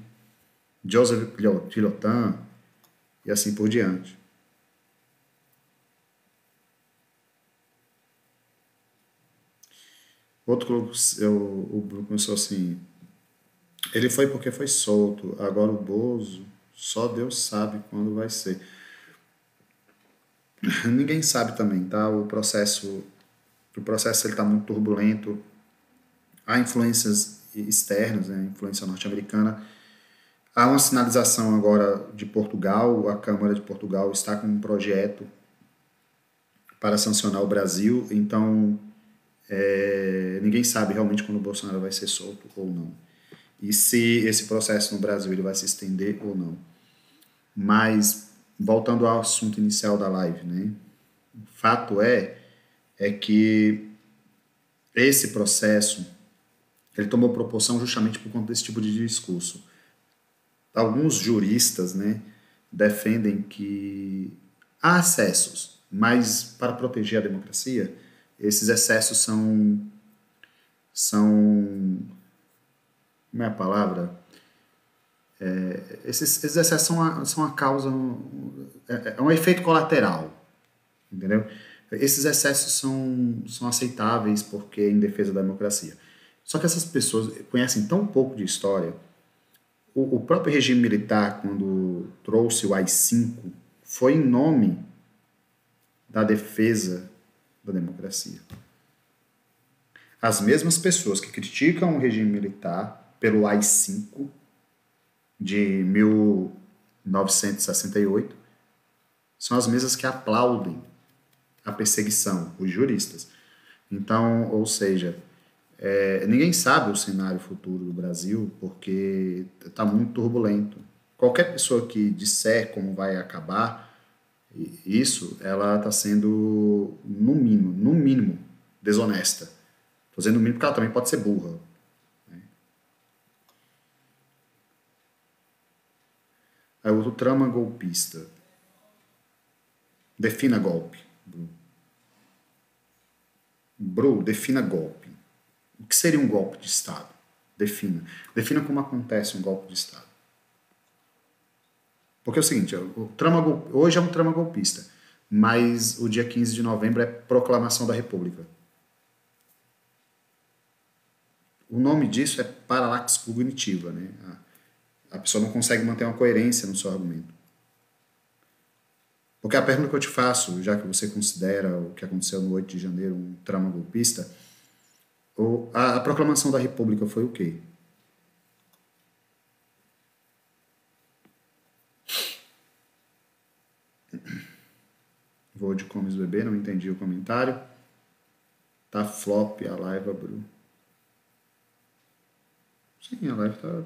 [SPEAKER 1] Joseph Guillotin e assim por diante. Outro, o Bruno começou assim, ele foi porque foi solto, agora o Bozo, só Deus sabe quando vai ser. Ninguém sabe também, tá? O processo ele está muito turbulento, há influências externas, né? Influência norte-americana. Há uma sinalização agora de Portugal, a Câmara de Portugal está com um projeto para sancionar o Brasil, então ninguém sabe realmente quando o Bolsonaro vai ser solto ou não. E se esse processo no Brasil ele vai se estender ou não. Mas, voltando ao assunto inicial da live, né? O fato é que esse processo ele tomou proporção justamente por conta desse tipo de discurso. Alguns juristas, né, defendem que há excessos, mas para proteger a democracia, esses excessos são como é a palavra? Esses excessos são a causa, é um efeito colateral, entendeu? Esses excessos são aceitáveis porque é em defesa da democracia. Só que essas pessoas conhecem tão pouco de história. O próprio regime militar, quando trouxe o AI-5, foi em nome da defesa da democracia. As mesmas pessoas que criticam o regime militar pelo AI-5 de 1968 são as mesmas que aplaudem a perseguição, os juristas. Então, ou seja, ninguém sabe o cenário futuro do Brasil porque está muito turbulento. Qualquer pessoa que disser como vai acabar isso, ela está sendo, no mínimo, desonesta. Estou dizendo no mínimo porque ela também pode ser burra. Né? Aí outro trama golpista. Defina golpe. Bru, defina golpe. O que seria um golpe de Estado? Defina. Defina como acontece um golpe de Estado. Porque é o seguinte, hoje é um trama golpista, mas o dia 15 de novembro é Proclamação da República. O nome disso é paralaxe cognitiva, né? A pessoa não consegue manter uma coerência no seu argumento. Porque a pergunta que eu te faço, já que você considera o que aconteceu no 8 de janeiro um trama golpista, a Proclamação da República foi o quê? Vou de comes bebê, não entendi o comentário. Tá flop a live, Bru. Sim, a live tá...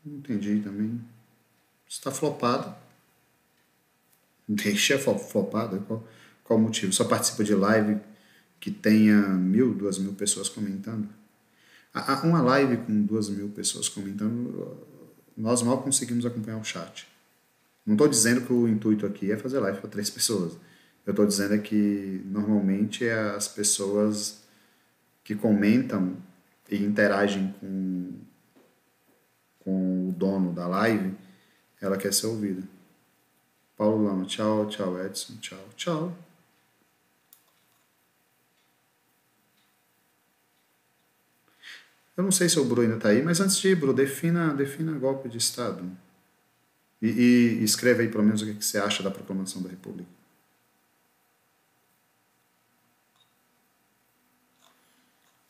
[SPEAKER 1] Não entendi também. Está flopada. Deixa flopada. Qual o motivo? Só participa de live que tenha 1.000, 2.000 pessoas comentando? Uma live com 2.000 pessoas comentando nós mal conseguimos acompanhar o chat. Não estou dizendo que o intuito aqui é fazer live para 3 pessoas. Eu estou dizendo é que normalmente é as pessoas que comentam e interagem com o dono da live, ela quer ser ouvida. Paulo Lama, tchau, tchau, Edson, tchau, tchau. Eu não sei se o Bru ainda está aí, mas antes de ir, Bru, defina golpe de Estado. E escreve aí pelo menos o que você acha da proclamação da República.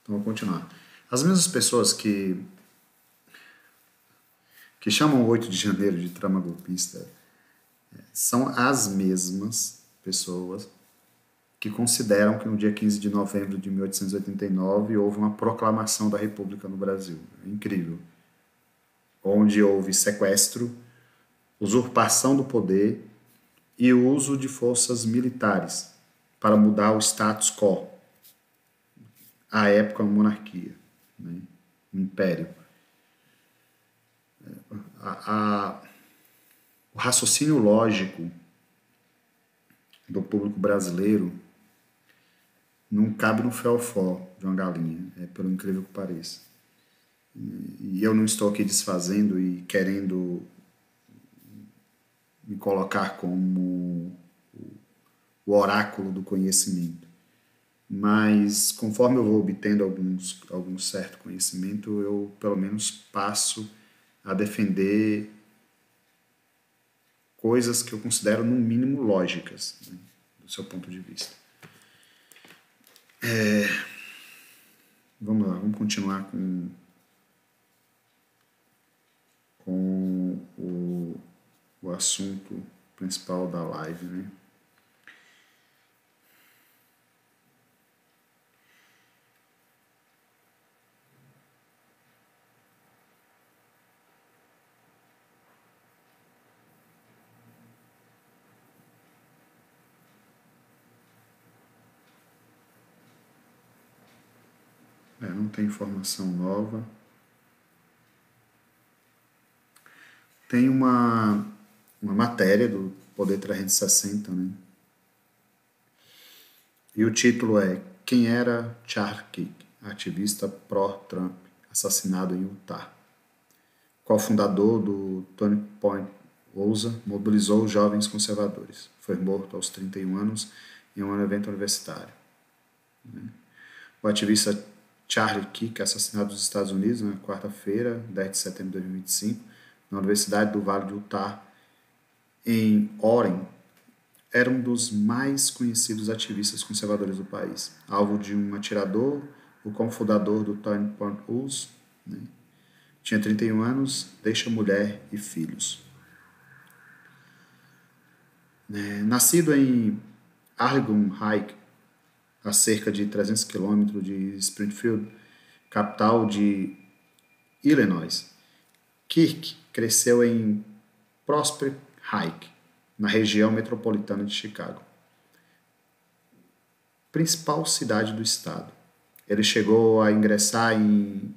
[SPEAKER 1] Então, vou continuar. As mesmas pessoas que chamam o 8 de janeiro de trama golpista são as mesmas pessoas que consideram que no dia 15 de novembro de 1889 houve uma proclamação da República no Brasil. É incrível. Onde houve sequestro, usurpação do poder e o uso de forças militares para mudar o status quo. À época, uma monarquia, né? Um império. O raciocínio lógico do público brasileiro não cabe no fiofó de uma galinha, pelo incrível que pareça. E eu não estou aqui desfazendo e querendo me colocar como o oráculo do conhecimento. Mas conforme eu vou obtendo algum certo conhecimento, eu pelo menos passo a defender coisas que eu considero no mínimo lógicas, né, do seu ponto de vista. Vamos lá, vamos continuar com o assunto principal da live, né? Não tem informação nova. Tem uma matéria do Poder 360, né? E o título é Quem era Charles Kirk, ativista pró-Trump, assassinado em Utah? Qual fundador do Turning Point USA mobilizou os jovens conservadores? Foi morto aos 31 anos em um evento universitário. O ativista Charles Kirk, assassinado nos Estados Unidos na quarta-feira, 10 de setembro de 2025, na Universidade do Vale do Utah, em Oren, era um dos mais conhecidos ativistas conservadores do país, alvo de um atirador, o cofundador do Turning Point USA, né? Tinha 31 anos, deixa mulher e filhos. Nascido em Argonne High, a cerca de 300 quilômetros de Springfield, capital de Illinois, Kirk cresceu em Prosper High, na região metropolitana de Chicago, principal cidade do estado. Ele chegou a ingressar em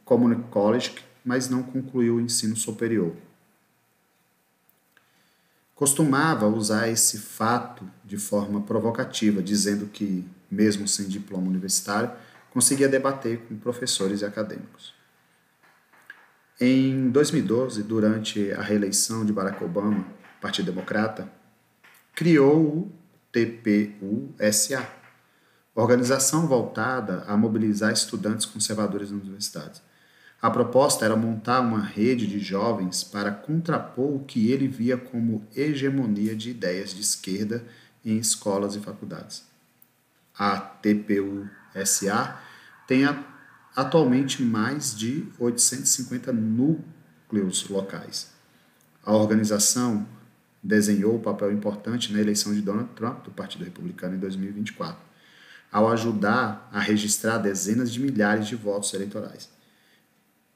[SPEAKER 1] Community College, mas não concluiu o ensino superior. Costumava usar esse fato de forma provocativa, dizendo que, mesmo sem diploma universitário, conseguia debater com professores e acadêmicos. Em 2012, durante a reeleição de Barack Obama, Partido Democrata, criou o TPU-SA, organização voltada a mobilizar estudantes conservadores nas universidades. A proposta era montar uma rede de jovens para contrapor o que ele via como hegemonia de ideias de esquerda em escolas e faculdades. A TPU-SA tem atualmente mais de 850 núcleos locais. A organização desenhou um papel importante na eleição de Donald Trump do Partido Republicano em 2024, ao ajudar a registrar dezenas de milhares de votos eleitorais.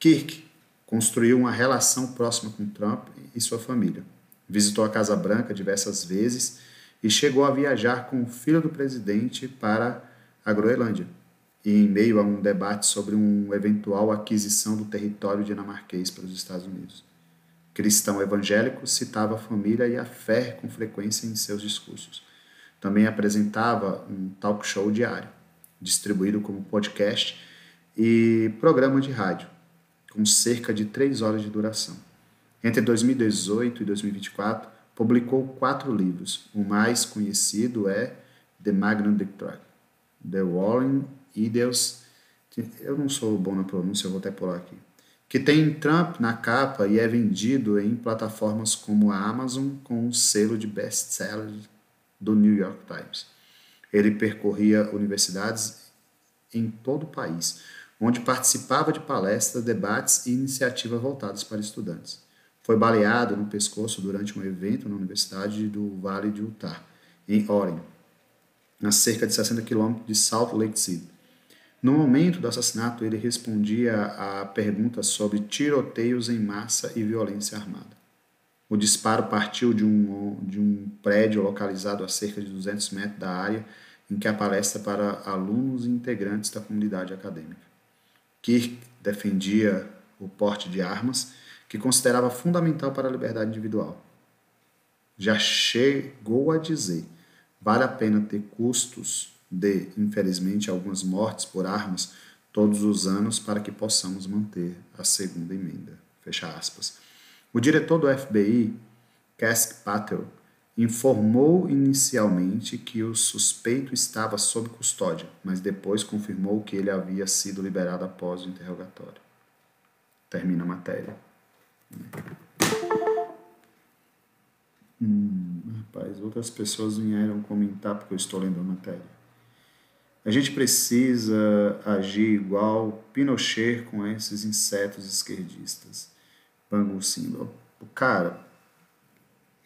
[SPEAKER 1] Kirk construiu uma relação próxima com Trump e sua família. Visitou a Casa Branca diversas vezes e chegou a viajar com o filho do presidente para a Groenlândia, e em meio a um debate sobre uma eventual aquisição do território dinamarquês pelos Estados Unidos. Cristão evangélico, citava a família e a fé com frequência em seus discursos. Também apresentava um talk show diário, distribuído como podcast e programa de rádio, com cerca de 3 horas de duração. Entre 2018 e 2024, publicou 4 livros. O mais conhecido é The Magnum Dictator, The Warring Ideals, eu não sou bom na pronúncia, eu vou até pular aqui, que tem Trump na capa e é vendido em plataformas como a Amazon com um selo de best-seller do New York Times. Ele percorria universidades em todo o país, onde participava de palestras, debates e iniciativas voltadas para estudantes. Foi baleado no pescoço durante um evento na Universidade do Vale de Utah, em Oregon, a cerca de 60 quilômetros de Salt Lake City. No momento do assassinato, ele respondia a perguntas sobre tiroteios em massa e violência armada. O disparo partiu de um prédio localizado a cerca de 200 metros da área em que a palestra para alunos e integrantes da comunidade acadêmica. Kirk defendia o porte de armas, que considerava fundamental para a liberdade individual. Já chegou a dizer: vale a pena ter custos de, infelizmente, algumas mortes por armas todos os anos para que possamos manter a segunda emenda. Fecha aspas. O diretor do FBI, Casey Patel, informou inicialmente que o suspeito estava sob custódia, mas depois confirmou que ele havia sido liberado após o interrogatório. Termina a matéria. Rapaz, outras pessoas vieram comentar porque eu estou lendo a matéria. A gente precisa agir igual Pinochet com esses insetos esquerdistas. Bangu Simba. Cara,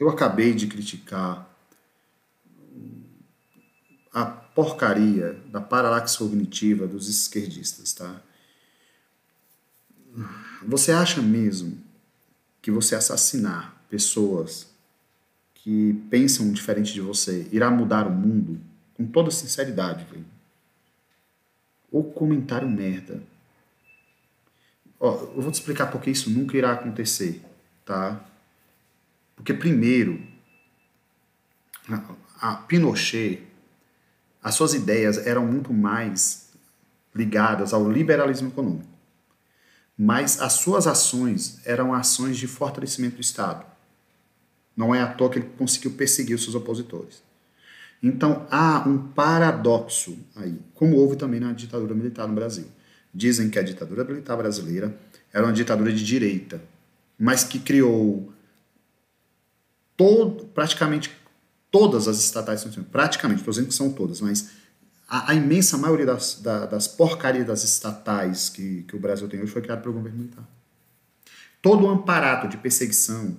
[SPEAKER 1] eu acabei de criticar a porcaria da paralaxe cognitiva dos esquerdistas, tá? Você acha mesmo que você assassinar pessoas que pensam diferente de você irá mudar o mundo? Com toda sinceridade, velho. Ou comentário merda. Ó, eu vou te explicar porque isso nunca irá acontecer, tá? Porque, primeiro, a Pinochet, as suas ideias eram muito mais ligadas ao liberalismo econômico. Mas as suas ações eram ações de fortalecimento do Estado. Não é à toa que ele conseguiu perseguir os seus opositores. Então, há um paradoxo aí, como houve também na ditadura militar no Brasil. Dizem que a ditadura militar brasileira era uma ditadura de direita, mas que criou praticamente todas as estatais, praticamente, estou dizendo que são todas, mas a imensa maioria das porcarias das estatais que o Brasil tem hoje foi criada pelo governo militar. Todo o amparato de perseguição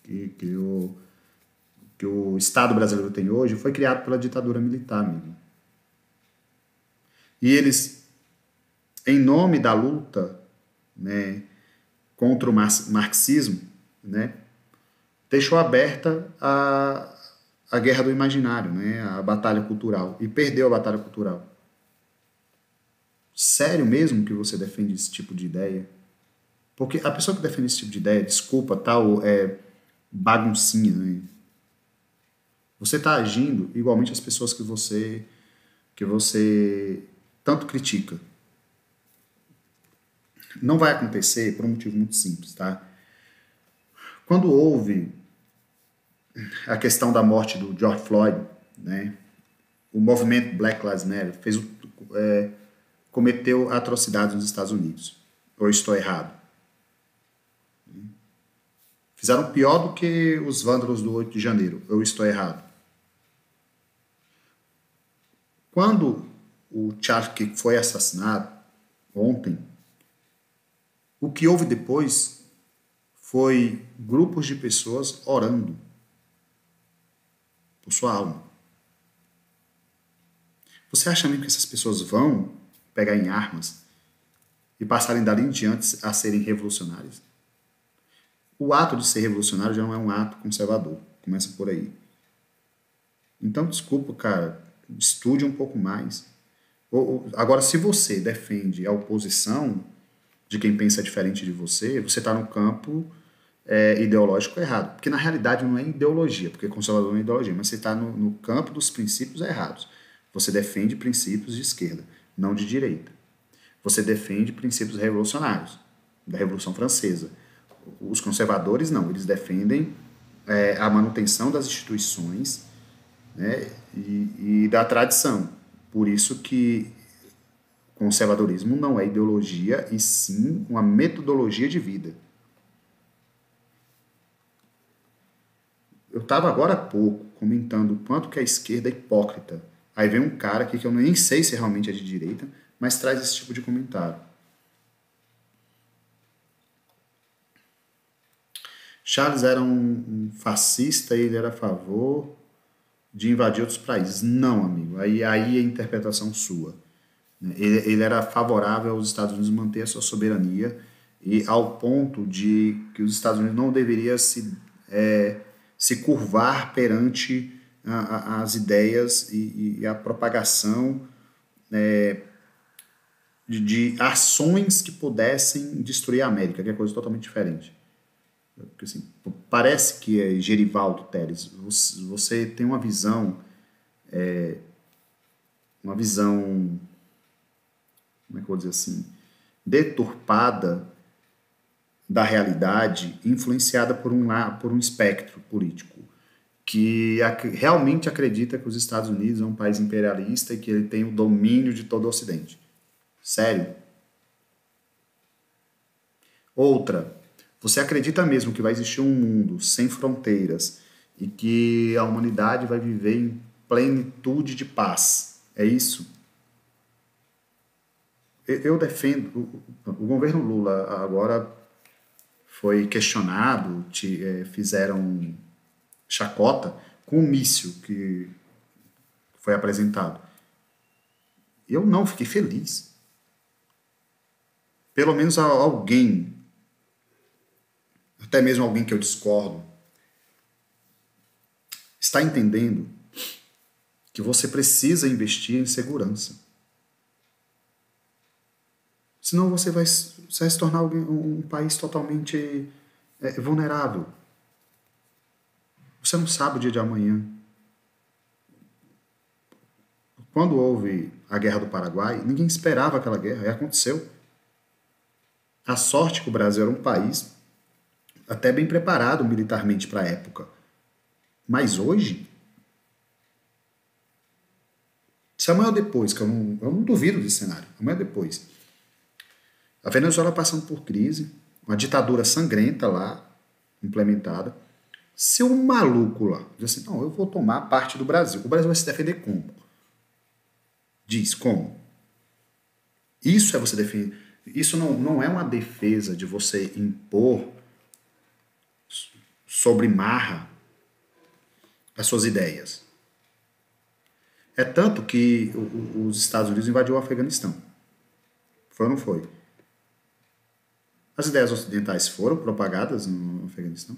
[SPEAKER 1] que o Estado brasileiro tem hoje foi criado pela ditadura militar, amigo. E eles, em nome da luta, né, contra o marxismo, né, deixou aberta a guerra do imaginário, né, a batalha cultural, e perdeu a batalha cultural. Sério mesmo que você defende esse tipo de ideia? Porque a pessoa que defende esse tipo de ideia, desculpa, tal, baguncinha, né? Você está agindo igualmente às pessoas que você tanto critica. Não vai acontecer por um motivo muito simples, tá? Quando houve a questão da morte do George Floyd, né, o movimento Black Lives Matter cometeu atrocidades nos Estados Unidos. Ou estou errado? Fizeram pior do que os vândalos do 8 de janeiro. Eu estou errado? Quando o Charlie Kirk foi assassinado, ontem, o que houve depois foi grupos de pessoas orando por sua alma. Você acha mesmo que essas pessoas vão pegar em armas e passarem dali em diante a serem revolucionárias? O ato de ser revolucionário já não é um ato conservador. Começa por aí. Então, desculpa, cara, estude um pouco mais. Agora, se você defende a oposição de quem pensa diferente de você, você está no campo ideológico errado. Porque na realidade não é ideologia, porque conservador não é ideologia, mas você está no campo dos princípios errados. Você defende princípios de esquerda, não de direita. Você defende princípios revolucionários, da Revolução Francesa. Os conservadores não, eles defendem a manutenção das instituições, né, e da tradição. Por isso que conservadorismo não é ideologia, e sim uma metodologia de vida. Eu estava agora há pouco comentando o quanto que a esquerda é hipócrita. Aí vem um cara aqui que eu nem sei se realmente é de direita, mas traz esse tipo de comentário. Charles era um fascista e ele era a favor de invadir outros países. Não, amigo. Aí é interpretação sua. Ele era favorável aos Estados Unidos manter a sua soberania e ao ponto de que os Estados Unidos não deveriam se curvar perante as ideias e a propagação de ações que pudessem destruir a América, que é coisa totalmente diferente. Porque, assim, parece que é Gerivaldo Teles. Você tem uma visão, como é que eu vou dizer assim, deturpada da realidade, influenciada por um espectro político que realmente acredita que os Estados Unidos é um país imperialista e que ele tem o domínio de todo o Ocidente. Sério. Outra, você acredita mesmo que vai existir um mundo sem fronteiras e que a humanidade vai viver em plenitude de paz? É isso? Eu defendo. O governo Lula agora foi questionado, fizeram chacota com o míssil que foi apresentado. Eu não fiquei feliz. Pelo menos alguém, até mesmo alguém que eu discordo, está entendendo que você precisa investir em segurança. Senão você vai se tornar um país totalmente vulnerável. Você não sabe o dia de amanhã. Quando houve a Guerra do Paraguai, ninguém esperava aquela guerra, e aconteceu. A sorte que o Brasil era um país até bem preparado militarmente para a época. Mas hoje, se amanhã ou depois, que eu não duvido desse cenário, amanhã ou depois, a Venezuela passando por crise, uma ditadura sangrenta lá, implementada, se um maluco lá diz assim, não, eu vou tomar parte do Brasil, o Brasil vai se defender como? Diz, como? Isso é você defender. Isso não é uma defesa de você impor sobre marra as suas ideias. É tanto que os Estados Unidos invadiu o Afeganistão. Foi ou não foi? As ideias ocidentais foram propagadas no Afeganistão?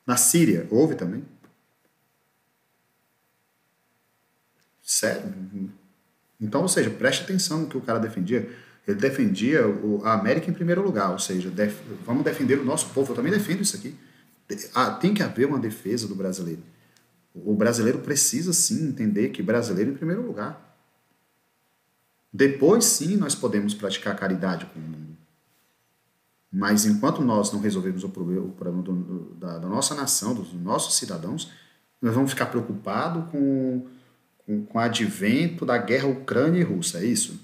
[SPEAKER 1] Na Síria, houve também? Sério? Então, ou seja, preste atenção no que o cara defendia. Ele defendia a América em primeiro lugar, ou seja, vamos defender o nosso povo. Eu também defendo isso aqui. Tem que haver uma defesa do brasileiro. O brasileiro precisa, sim, entender que brasileiro em primeiro lugar. Depois, sim, nós podemos praticar caridade com o mundo. Mas enquanto nós não resolvermos o problema da nossa nação, dos nossos cidadãos, nós vamos ficar preocupados com o advento da guerra Ucrânia e Rússia, é isso?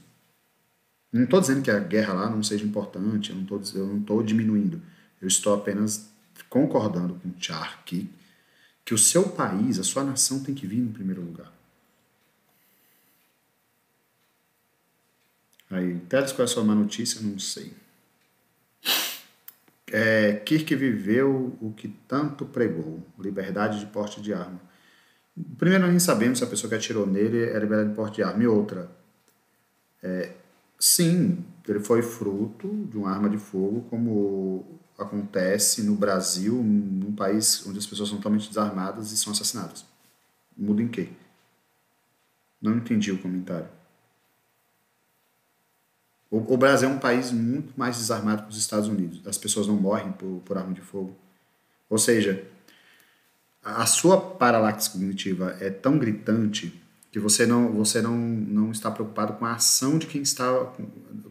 [SPEAKER 1] Não estou dizendo que a guerra lá não seja importante, eu não estou diminuindo. Eu estou apenas concordando com o Char que o seu país, a sua nação tem que vir em primeiro lugar. Aí, Teles, qual é a sua má notícia? Não sei. Kirk viveu o que tanto pregou, liberdade de porte de arma. Primeiro, nós nem sabemos se a pessoa que atirou nele era liberdade de porte de arma. E outra, sim, ele foi fruto de uma arma de fogo, como acontece no Brasil, num país onde as pessoas são totalmente desarmadas e são assassinadas. Muda em quê? Não entendi o comentário. O Brasil é um país muito mais desarmado que os Estados Unidos. As pessoas não morrem por arma de fogo. Ou seja, a sua paralaxe cognitiva é tão gritante que você não está preocupado com a ação de quem estava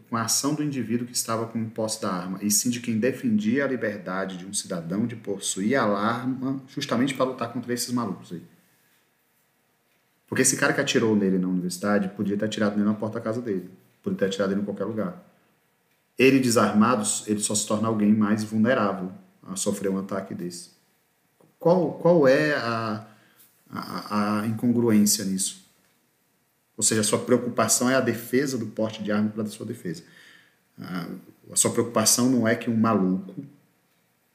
[SPEAKER 1] com a ação do indivíduo que estava com o posse da arma, e sim de quem defendia a liberdade de um cidadão de possuir a arma justamente para lutar contra esses malucos aí. Porque esse cara que atirou nele na universidade podia ter atirado nele na porta da casa dele, podia ter atirado nele em qualquer lugar. Ele desarmado, ele só se torna alguém mais vulnerável a sofrer um ataque desse. Qual é a incongruência nisso? Ou seja, a sua preocupação é a defesa do porte de arma para a sua defesa. A sua preocupação não é que um maluco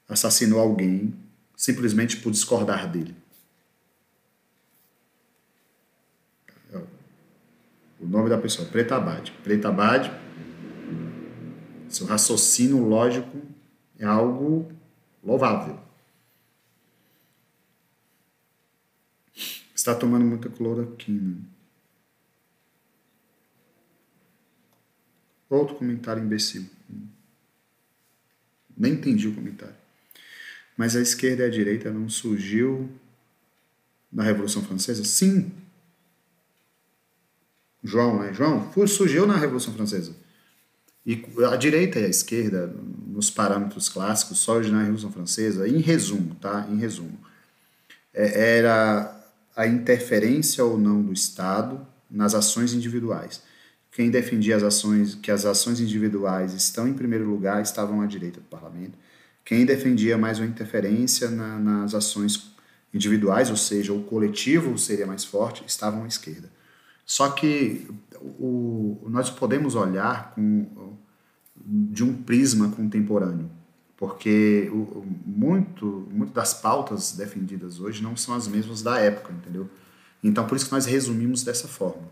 [SPEAKER 1] assassinou alguém simplesmente por discordar dele. O nome da pessoa, Preta Abade. Preta Abade, seu raciocínio lógico é algo louvável. Está tomando muita cloroquina. Outro comentário imbecil. Nem entendi o comentário. Mas a esquerda e a direita não surgiu na Revolução Francesa? Sim. João, né? João, surgiu na Revolução Francesa. E a direita e a esquerda, nos parâmetros clássicos, surge na Revolução Francesa, em resumo, tá? Em resumo. Era a interferência ou não do Estado nas ações individuais. Quem defendia que as ações individuais estão em primeiro lugar estavam à direita do parlamento. Quem defendia mais uma interferência nas ações individuais, ou seja, o coletivo seria mais forte, estavam à esquerda. Só que nós podemos olhar de um prisma contemporâneo, porque muito das pautas defendidas hoje não são as mesmas da época, entendeu? Então, por isso que nós resumimos dessa forma.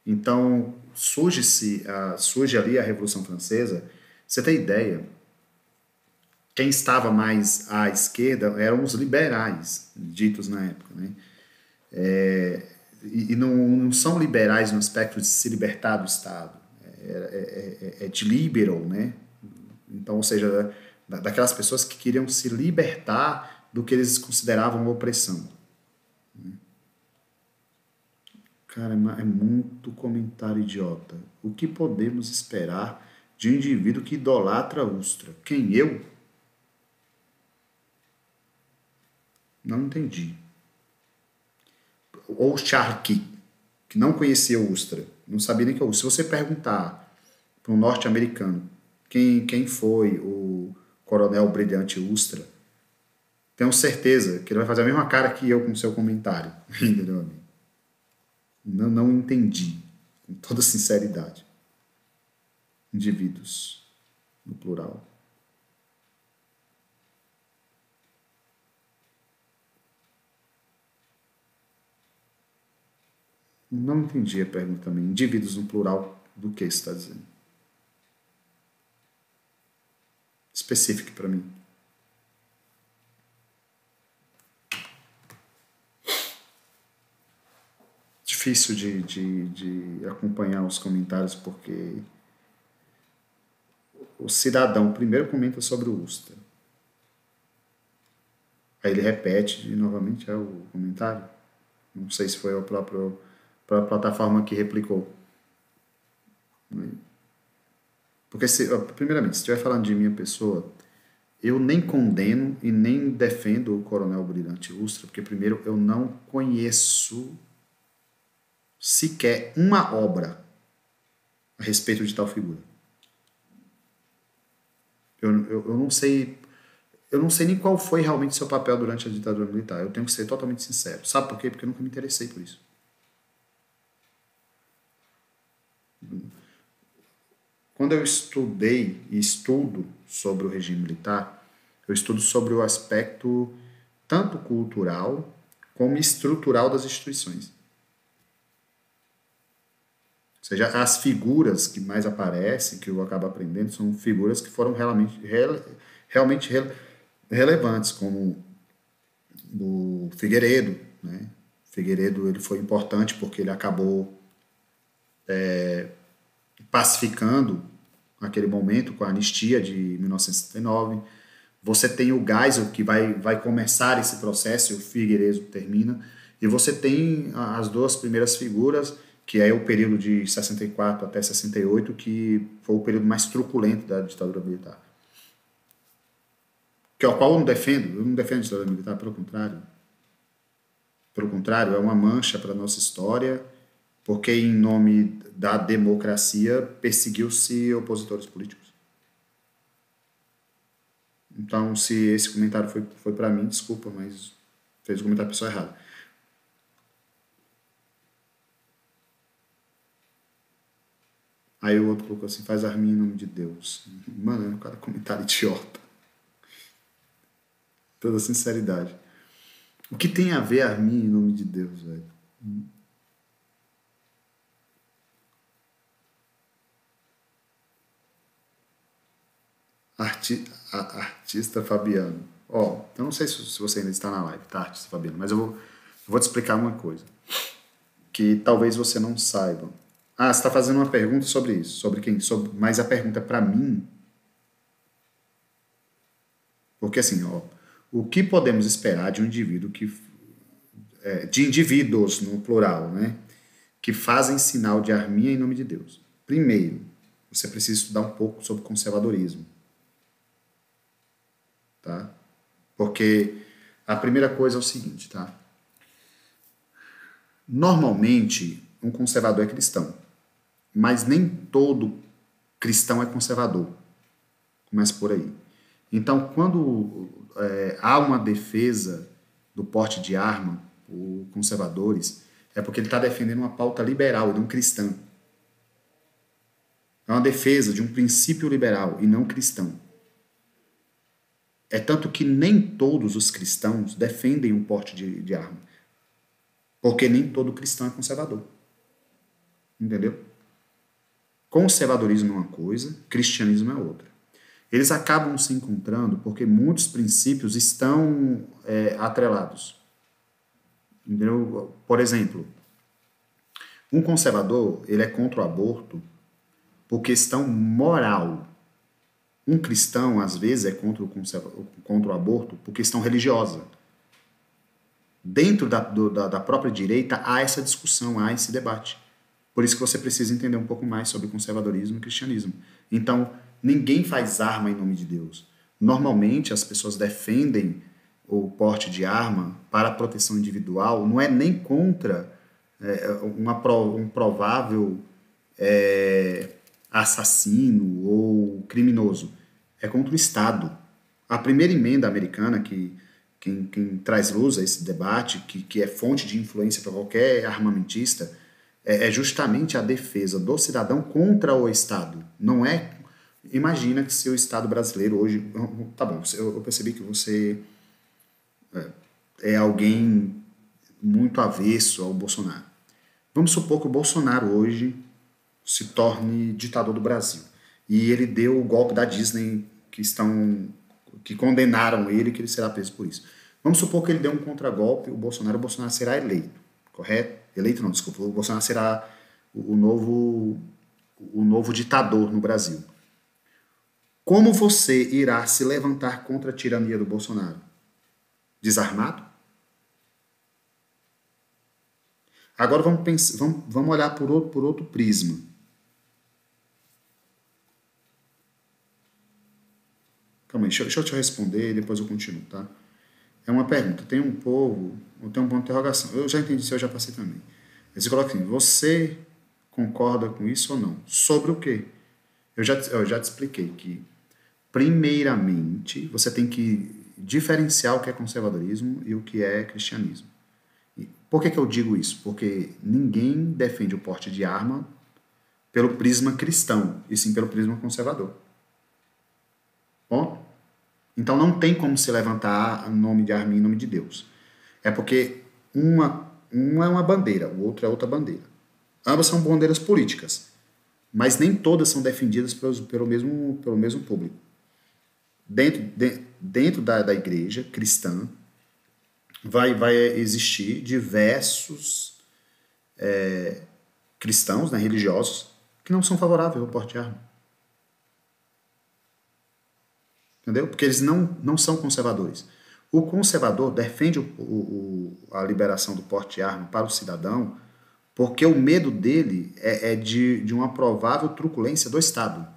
[SPEAKER 1] Então, surge ali a Revolução Francesa. Você tem ideia? Quem estava mais à esquerda eram os liberais, ditos na época, né? E não são liberais no aspecto de se libertar do Estado. É de liberal, né? Então, ou seja, daquelas pessoas que queriam se libertar do que eles consideravam opressão. Cara, é muito comentário idiota. O que podemos esperar de um indivíduo que idolatra Ustra? Quem, eu? Não entendi. Ou Sharkey, que não conhecia o Ustra, não sabia nem que é o Ustra. Se você perguntar para um norte-americano quem foi o coronel brilhante Ustra, tenho certeza que ele vai fazer a mesma cara que eu com o seu comentário. Entendeu, amigo? Não entendi, com toda sinceridade. Indivíduos, no plural. Não entendi a pergunta também. Indivíduos no plural do que você está dizendo? Específico para mim. Difícil de acompanhar os comentários, porque o cidadão primeiro comenta sobre o Ustra. Aí ele repete novamente o comentário. Não sei se foi a própria plataforma que replicou. Porque, primeiramente, se estiver falando de minha pessoa, eu nem condeno e nem defendo o Coronel Brilhante Ustra, porque, primeiro, eu não conheço sequer uma obra a respeito de tal figura. Eu não sei. Eu não sei nem qual foi realmente seu papel durante a ditadura militar. Eu tenho que ser totalmente sincero. Sabe por quê? Porque eu nunca me interessei por isso. Quando eu estudei e estudo sobre o regime militar, eu estudo sobre o aspecto tanto cultural como estrutural das instituições. Ou seja, as figuras que mais aparecem, que eu acabo aprendendo, são figuras que foram realmente relevantes, como o Figueiredo, né? Figueiredo ele foi importante porque ele acabou pacificando aquele momento com a anistia de 1969. Você tem o Geisel, que vai começar esse processo, e o Figueiredo termina. E você tem as duas primeiras figuras, que é o período de 64 até 68, que foi o período mais truculento da ditadura militar. Que é o qual eu não defendo. Eu não defendo a ditadura militar, pelo contrário. Pelo contrário, é uma mancha para a nossa história, porque em nome da democracia perseguiu-se opositores políticos. Então, se esse comentário foi para mim, desculpa, mas fez o comentário a pessoa errada. Aí o outro colocou assim, faz Arminha em nome de Deus. Mano, é um cara comentário idiota. Toda sinceridade. O que tem a ver Arminha em nome de Deus, velho? Artista Fabiano. Ó, eu não sei se você ainda está na live, tá, artista Fabiano, mas eu vou te explicar uma coisa que talvez você não saiba. Ah, você está fazendo uma pergunta sobre isso, sobre quem? Mas a pergunta é para mim, porque assim, ó, o que podemos esperar de um indivíduo de indivíduos no plural, né, que fazem sinal de arminha em nome de Deus? Primeiro, você precisa estudar um pouco sobre conservadorismo, tá? Porque a primeira coisa é o seguinte, tá? Normalmente, um conservador é cristão, mas nem todo cristão é conservador. Começa por aí. Então, quando há uma defesa do porte de arma por conservadores, é porque ele está defendendo uma pauta liberal e não cristã. É uma defesa de um princípio liberal e não cristão. É tanto que nem todos os cristãos defendem o porte de arma. Porque nem todo cristão é conservador. Entendeu? Conservadorismo é uma coisa, cristianismo é outra. Eles acabam se encontrando porque muitos princípios estão atrelados. Entendeu? Por exemplo, um conservador ele é contra o aborto por questão moral. Um cristão, às vezes, é contra o aborto por questão religiosa. Dentro da própria direita há essa discussão, há esse debate. Por isso que você precisa entender um pouco mais sobre conservadorismo e cristianismo. Então, ninguém faz arma em nome de Deus. Normalmente, as pessoas defendem o porte de arma para a proteção individual, não é nem contra um provável assassino ou criminoso. É contra o Estado. A primeira emenda americana, que quem traz luz a esse debate, que é fonte de influência para qualquer armamentista, é justamente a defesa do cidadão contra o Estado. Não é... Imagina que se o Estado brasileiro hoje... Tá bom, eu percebi que você é alguém muito avesso ao Bolsonaro. Vamos supor que o Bolsonaro hoje se torne ditador do Brasil. E ele deu o golpe da Disney que condenaram ele, que ele será preso por isso. Vamos supor que ele deu um contragolpe, o Bolsonaro será eleito, correto? Eleito não, desculpa, o Bolsonaro será o novo ditador no Brasil. Como você irá se levantar contra a tirania do Bolsonaro? Desarmado? Agora vamos olhar por outro prisma. Calma aí, deixa eu te responder e depois eu continuo, tá? É uma pergunta. Tem um ponto de interrogação. Eu já entendi se eu já passei também. Eles colocam assim, você concorda com isso ou não? Sobre o quê? Eu já te expliquei que, primeiramente, você tem que diferenciar o que é conservadorismo e o que é cristianismo. Por que eu digo isso? Porque ninguém defende o porte de arma pelo prisma cristão, e sim pelo prisma conservador. Bom? Então não tem como se levantar o nome de arma em nome de Deus. É porque uma é uma bandeira, o outro é outra bandeira. Ambas são bandeiras políticas, mas nem todas são defendidas pelo mesmo público. Dentro da igreja cristã, vai existir diversos cristãos, né, religiosos que não são favoráveis ao porte de arma. Entendeu? Porque eles não são conservadores. O conservador defende a liberação do porte de arma para o cidadão porque o medo dele é de uma provável truculência do Estado.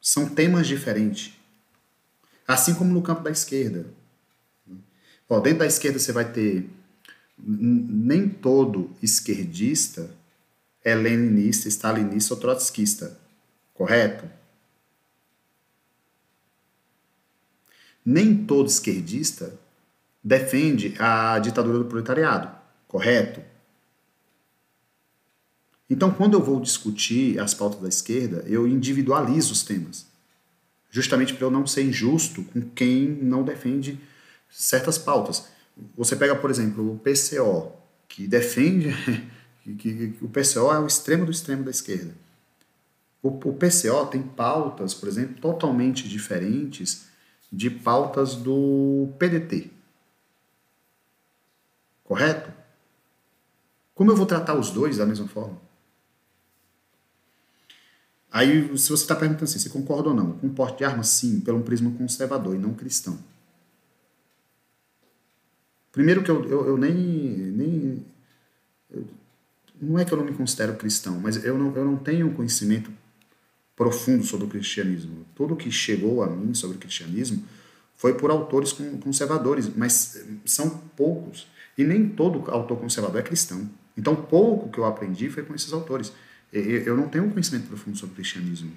[SPEAKER 1] São temas diferentes. Assim como no campo da esquerda. Ó, dentro da esquerda você vai ter... Nem todo esquerdista é leninista, stalinista ou trotskista. Correto? Nem todo esquerdista defende a ditadura do proletariado. Correto? Então, quando eu vou discutir as pautas da esquerda, eu individualizo os temas. Justamente para eu não ser injusto com quem não defende certas pautas. Você pega, por exemplo, o PCO, que defende que o PCO é o extremo do extremo da esquerda. O PCO tem pautas, por exemplo, totalmente diferentes de pautas do PDT. Correto? Como eu vou tratar os dois da mesma forma? Aí, se você está perguntando assim, você concorda ou não? Com o porte de armas, sim, pelo um prisma conservador e não cristão. Primeiro que eu nem não é que eu não me considero cristão, mas eu não tenho conhecimento profundo sobre o cristianismo. Tudo que chegou a mim sobre o cristianismo foi por autores conservadores, mas são poucos. E nem todo autor conservador é cristão. Então, pouco que eu aprendi foi com esses autores. Eu não tenho um conhecimento profundo sobre o cristianismo.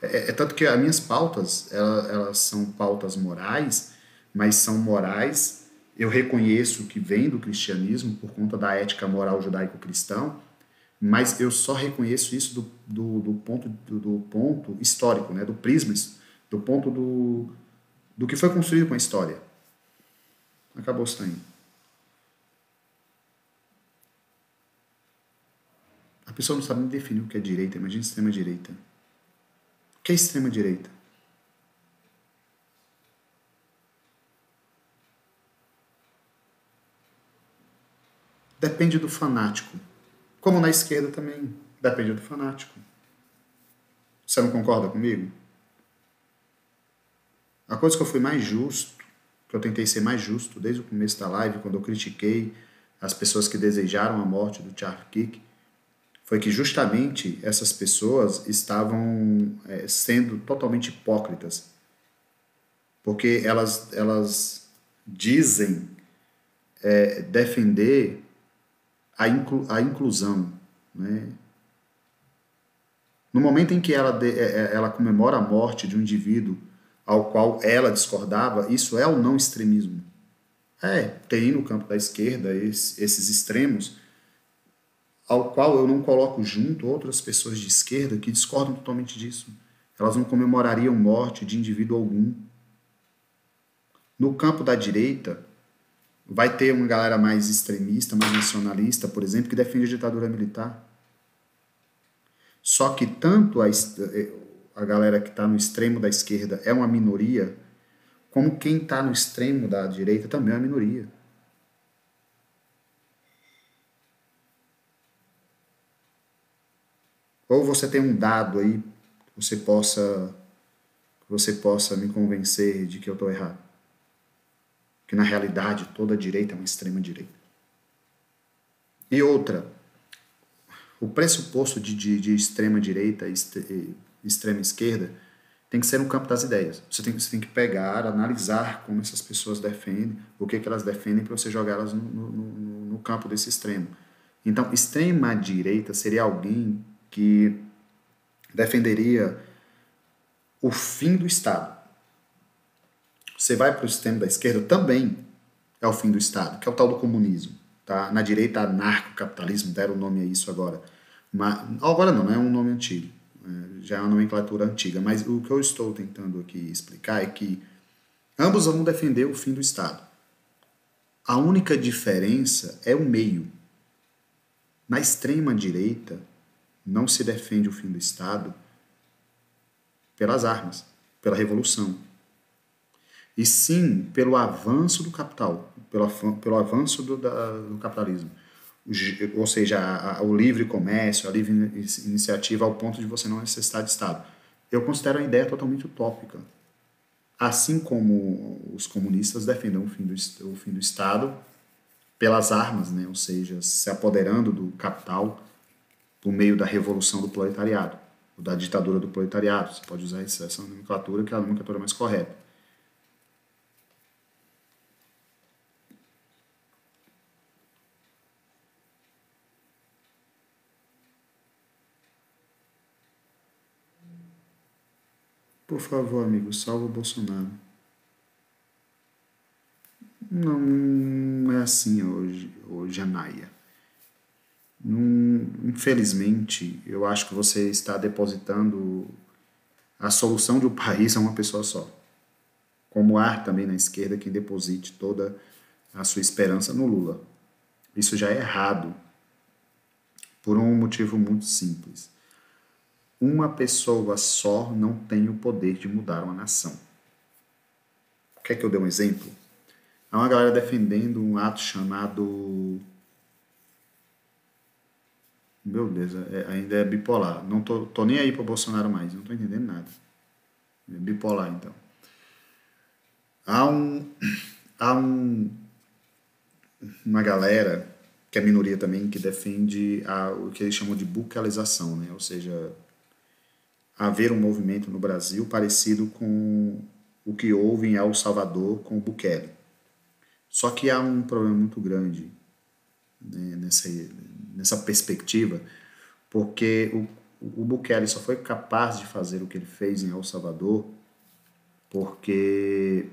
[SPEAKER 1] É tanto que as minhas pautas, elas são pautas morais, mas são morais, eu reconheço que vem do cristianismo por conta da ética moral judaico-cristão, mas eu só reconheço isso do ponto histórico, né? Do prisma, do ponto do que foi construído com a história. Acabou o Stein. A pessoa não sabe nem definir o que é direita. Imagina extrema-direita. O que é extrema-direita? Depende do fanático. Como na esquerda também. Depende do fanático. Você não concorda comigo? A coisa que eu fui mais justo, que eu tentei ser mais justo desde o começo da live, quando eu critiquei as pessoas que desejaram a morte do Charles Kirk, foi que justamente essas pessoas estavam sendo totalmente hipócritas. Porque elas dizem defender a inclusão. Né? No momento em que ela comemora a morte de um indivíduo ao qual ela discordava, isso é o não extremismo. Tem no campo da esquerda esses extremos ao qual eu não coloco junto outras pessoas de esquerda que discordam totalmente disso. Elas não comemorariam morte de indivíduo algum. No campo da direita, vai ter uma galera mais extremista, mais nacionalista, por exemplo, que defende a ditadura militar. Só que tanto a galera que está no extremo da esquerda é uma minoria, como quem está no extremo da direita também é uma minoria. Ou você tem um dado aí que você possa me convencer de que eu estou errado. Que na realidade toda a direita é uma extrema direita. E outra, o pressuposto de extrema direita e extrema esquerda tem que ser no campo das ideias. Você tem que pegar, analisar como essas pessoas defendem, o que elas defendem para você jogar elas no campo desse extremo. Então, extrema direita seria alguém que defenderia o fim do Estado. Você vai para o extremo da esquerda, também é o fim do Estado, que é o tal do comunismo. Tá? Na direita, anarcocapitalismo, deram o nome a isso agora. Mas, agora não é um nome antigo, já é uma nomenclatura antiga, mas o que eu estou tentando aqui explicar é que ambos vão defender o fim do Estado. A única diferença é o meio. Na extrema direita, não se defende o fim do Estado pelas armas, pela revolução, e sim pelo avanço do capital, pelo avanço do capitalismo. ou seja, o livre comércio, a livre iniciativa ao ponto de você não necessitar de Estado. Eu considero a ideia totalmente utópica. Assim como os comunistas defendem o fim do Estado pelas armas, né? Ou seja, se apoderando do capital por meio da revolução do proletariado, ou da ditadura do proletariado. Você pode usar essa nomenclatura, que é a nomenclatura mais correta. Por favor, amigo, salva o Bolsonaro. Não é assim hoje, Anaia. Infelizmente, eu acho que você está depositando a solução de um país a uma pessoa só. Como há também na esquerda quem deposite toda a sua esperança no Lula. Isso já é errado, por um motivo muito simples. Uma pessoa só não tem o poder de mudar uma nação. Quer que eu dê um exemplo? Há uma galera defendendo um ato chamado... Meu Deus, ainda é bipolar. Não tô nem aí para Bolsonaro mais, não tô entendendo nada. É bipolar, então. Há um, há uma galera, que é minoria também, que defende o que eles chamam de bucalização, né? Ou seja, haver um movimento no Brasil parecido com o que houve em El Salvador com o Bukele. Só que há um problema muito grande, né, nessa perspectiva, porque o Bukele só foi capaz de fazer o que ele fez em El Salvador porque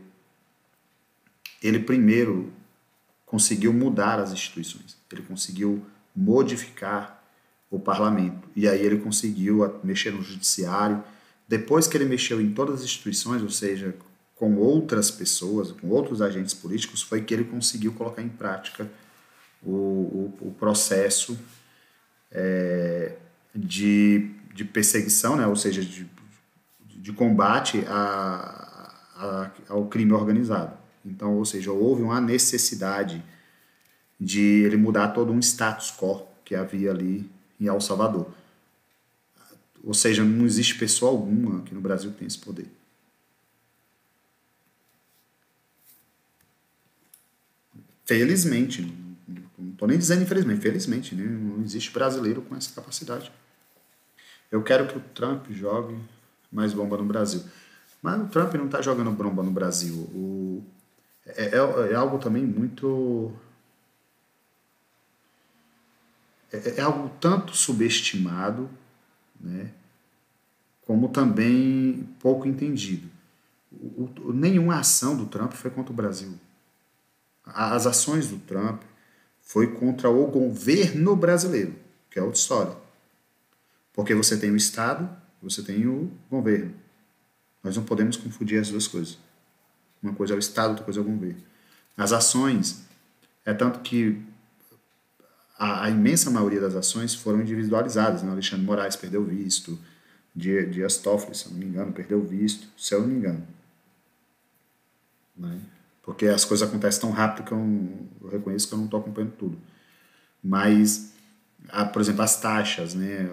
[SPEAKER 1] ele primeiro conseguiu mudar as instituições, ele conseguiu modificar o parlamento, e aí ele conseguiu mexer no judiciário. Depois que ele mexeu em todas as instituições, ou seja, com outras pessoas, com outros agentes políticos, foi que ele conseguiu colocar em prática o processo de perseguição, né? Ou seja, de combate ao crime organizado. Então, ou seja, houve uma necessidade de ele mudar todo um status quo que havia ali em El Salvador. Ou seja, não existe pessoa alguma aqui no Brasil que tem esse poder. Felizmente, não estou nem dizendo infelizmente, felizmente, né? Não existe brasileiro com essa capacidade. Eu quero que o Trump jogue mais bomba no Brasil. Mas o Trump não está jogando bomba no Brasil. É algo também muito... É algo tanto subestimado, né, como também pouco entendido. Nenhuma ação do Trump foi contra o Brasil. As ações do Trump foi contra o governo brasileiro, que é outra história. Porque você tem o Estado, você tem o governo. Nós não podemos confundir as duas coisas. Uma coisa é o Estado, outra coisa é o governo. As ações, é tanto que a imensa maioria das ações foram individualizadas. Né? Alexandre Moraes perdeu visto, Dias Toffoli, se eu não me engano, perdeu visto, se eu não me engano. Né? Porque as coisas acontecem tão rápido que eu reconheço que eu não estou acompanhando tudo. Mas, por exemplo, as taxas, né,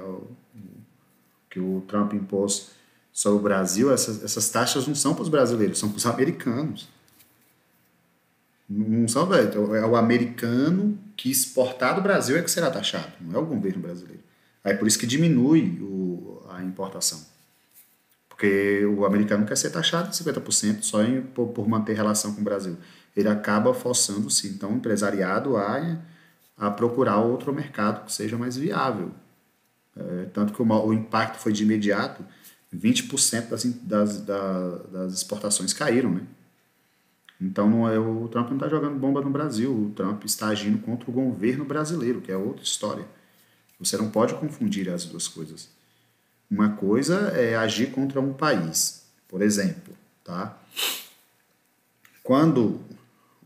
[SPEAKER 1] que o Trump impôs sobre o Brasil, essas taxas não são para os brasileiros, são para os americanos. Não são, é o americano que exportar do Brasil é que será taxado, não é o governo brasileiro. Aí por isso que diminui a importação. Porque o americano quer ser taxado de 50% só por manter relação com o Brasil. Ele acaba forçando-se, então, o empresariado a procurar outro mercado que seja mais viável. Tanto que o impacto foi de imediato, 20% das exportações caíram, né? Então o Trump não está jogando bomba no Brasil, o Trump está agindo contra o governo brasileiro, que é outra história. Você não pode confundir as duas coisas. Uma coisa é agir contra um país, por exemplo, tá? Quando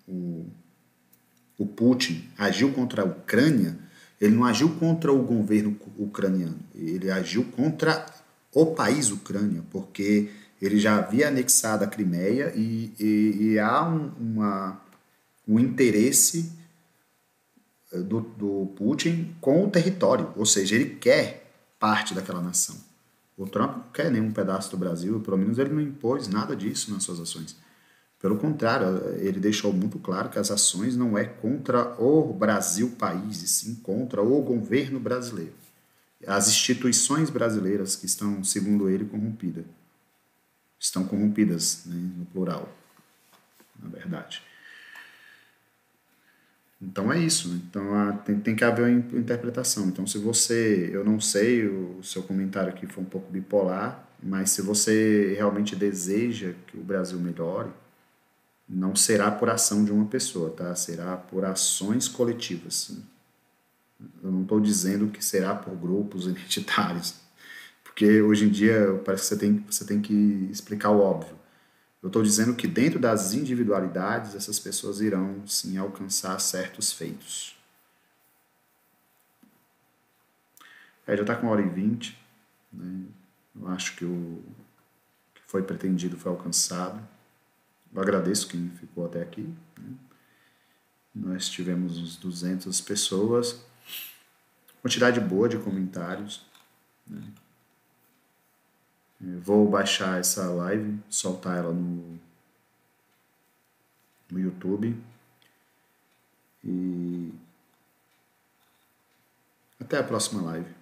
[SPEAKER 1] o Putin agiu contra a Ucrânia, ele não agiu contra o governo ucraniano, ele agiu contra o país Ucrânia, porque ele já havia anexado a Crimeia e há um interesse do Putin com o território, ou seja, ele quer parte daquela nação. O Trump não quer nenhum pedaço do Brasil, pelo menos ele não impôs nada disso nas suas ações. Pelo contrário, ele deixou muito claro que as ações não é contra o Brasil país, e sim contra o governo brasileiro. As instituições brasileiras que estão, segundo ele, corrompidas. Estão corrompidas, né, no plural, na verdade. Então é isso, né? Então tem que haver uma interpretação. Então, se você, eu não sei, o seu comentário aqui foi um pouco bipolar, mas se você realmente deseja que o Brasil melhore, não será por ação de uma pessoa, tá? Será por ações coletivas. Eu não estou dizendo que será por grupos identitários, porque hoje em dia parece que você tem que explicar o óbvio. Eu estou dizendo que dentro das individualidades, essas pessoas irão sim alcançar certos feitos. Já está com 1h20, né? Eu acho que o que foi pretendido foi alcançado. Eu agradeço quem ficou até aqui, né? Nós tivemos uns 200 pessoas, quantidade boa de comentários, né? Vou baixar essa live, soltar ela no YouTube. E até a próxima live.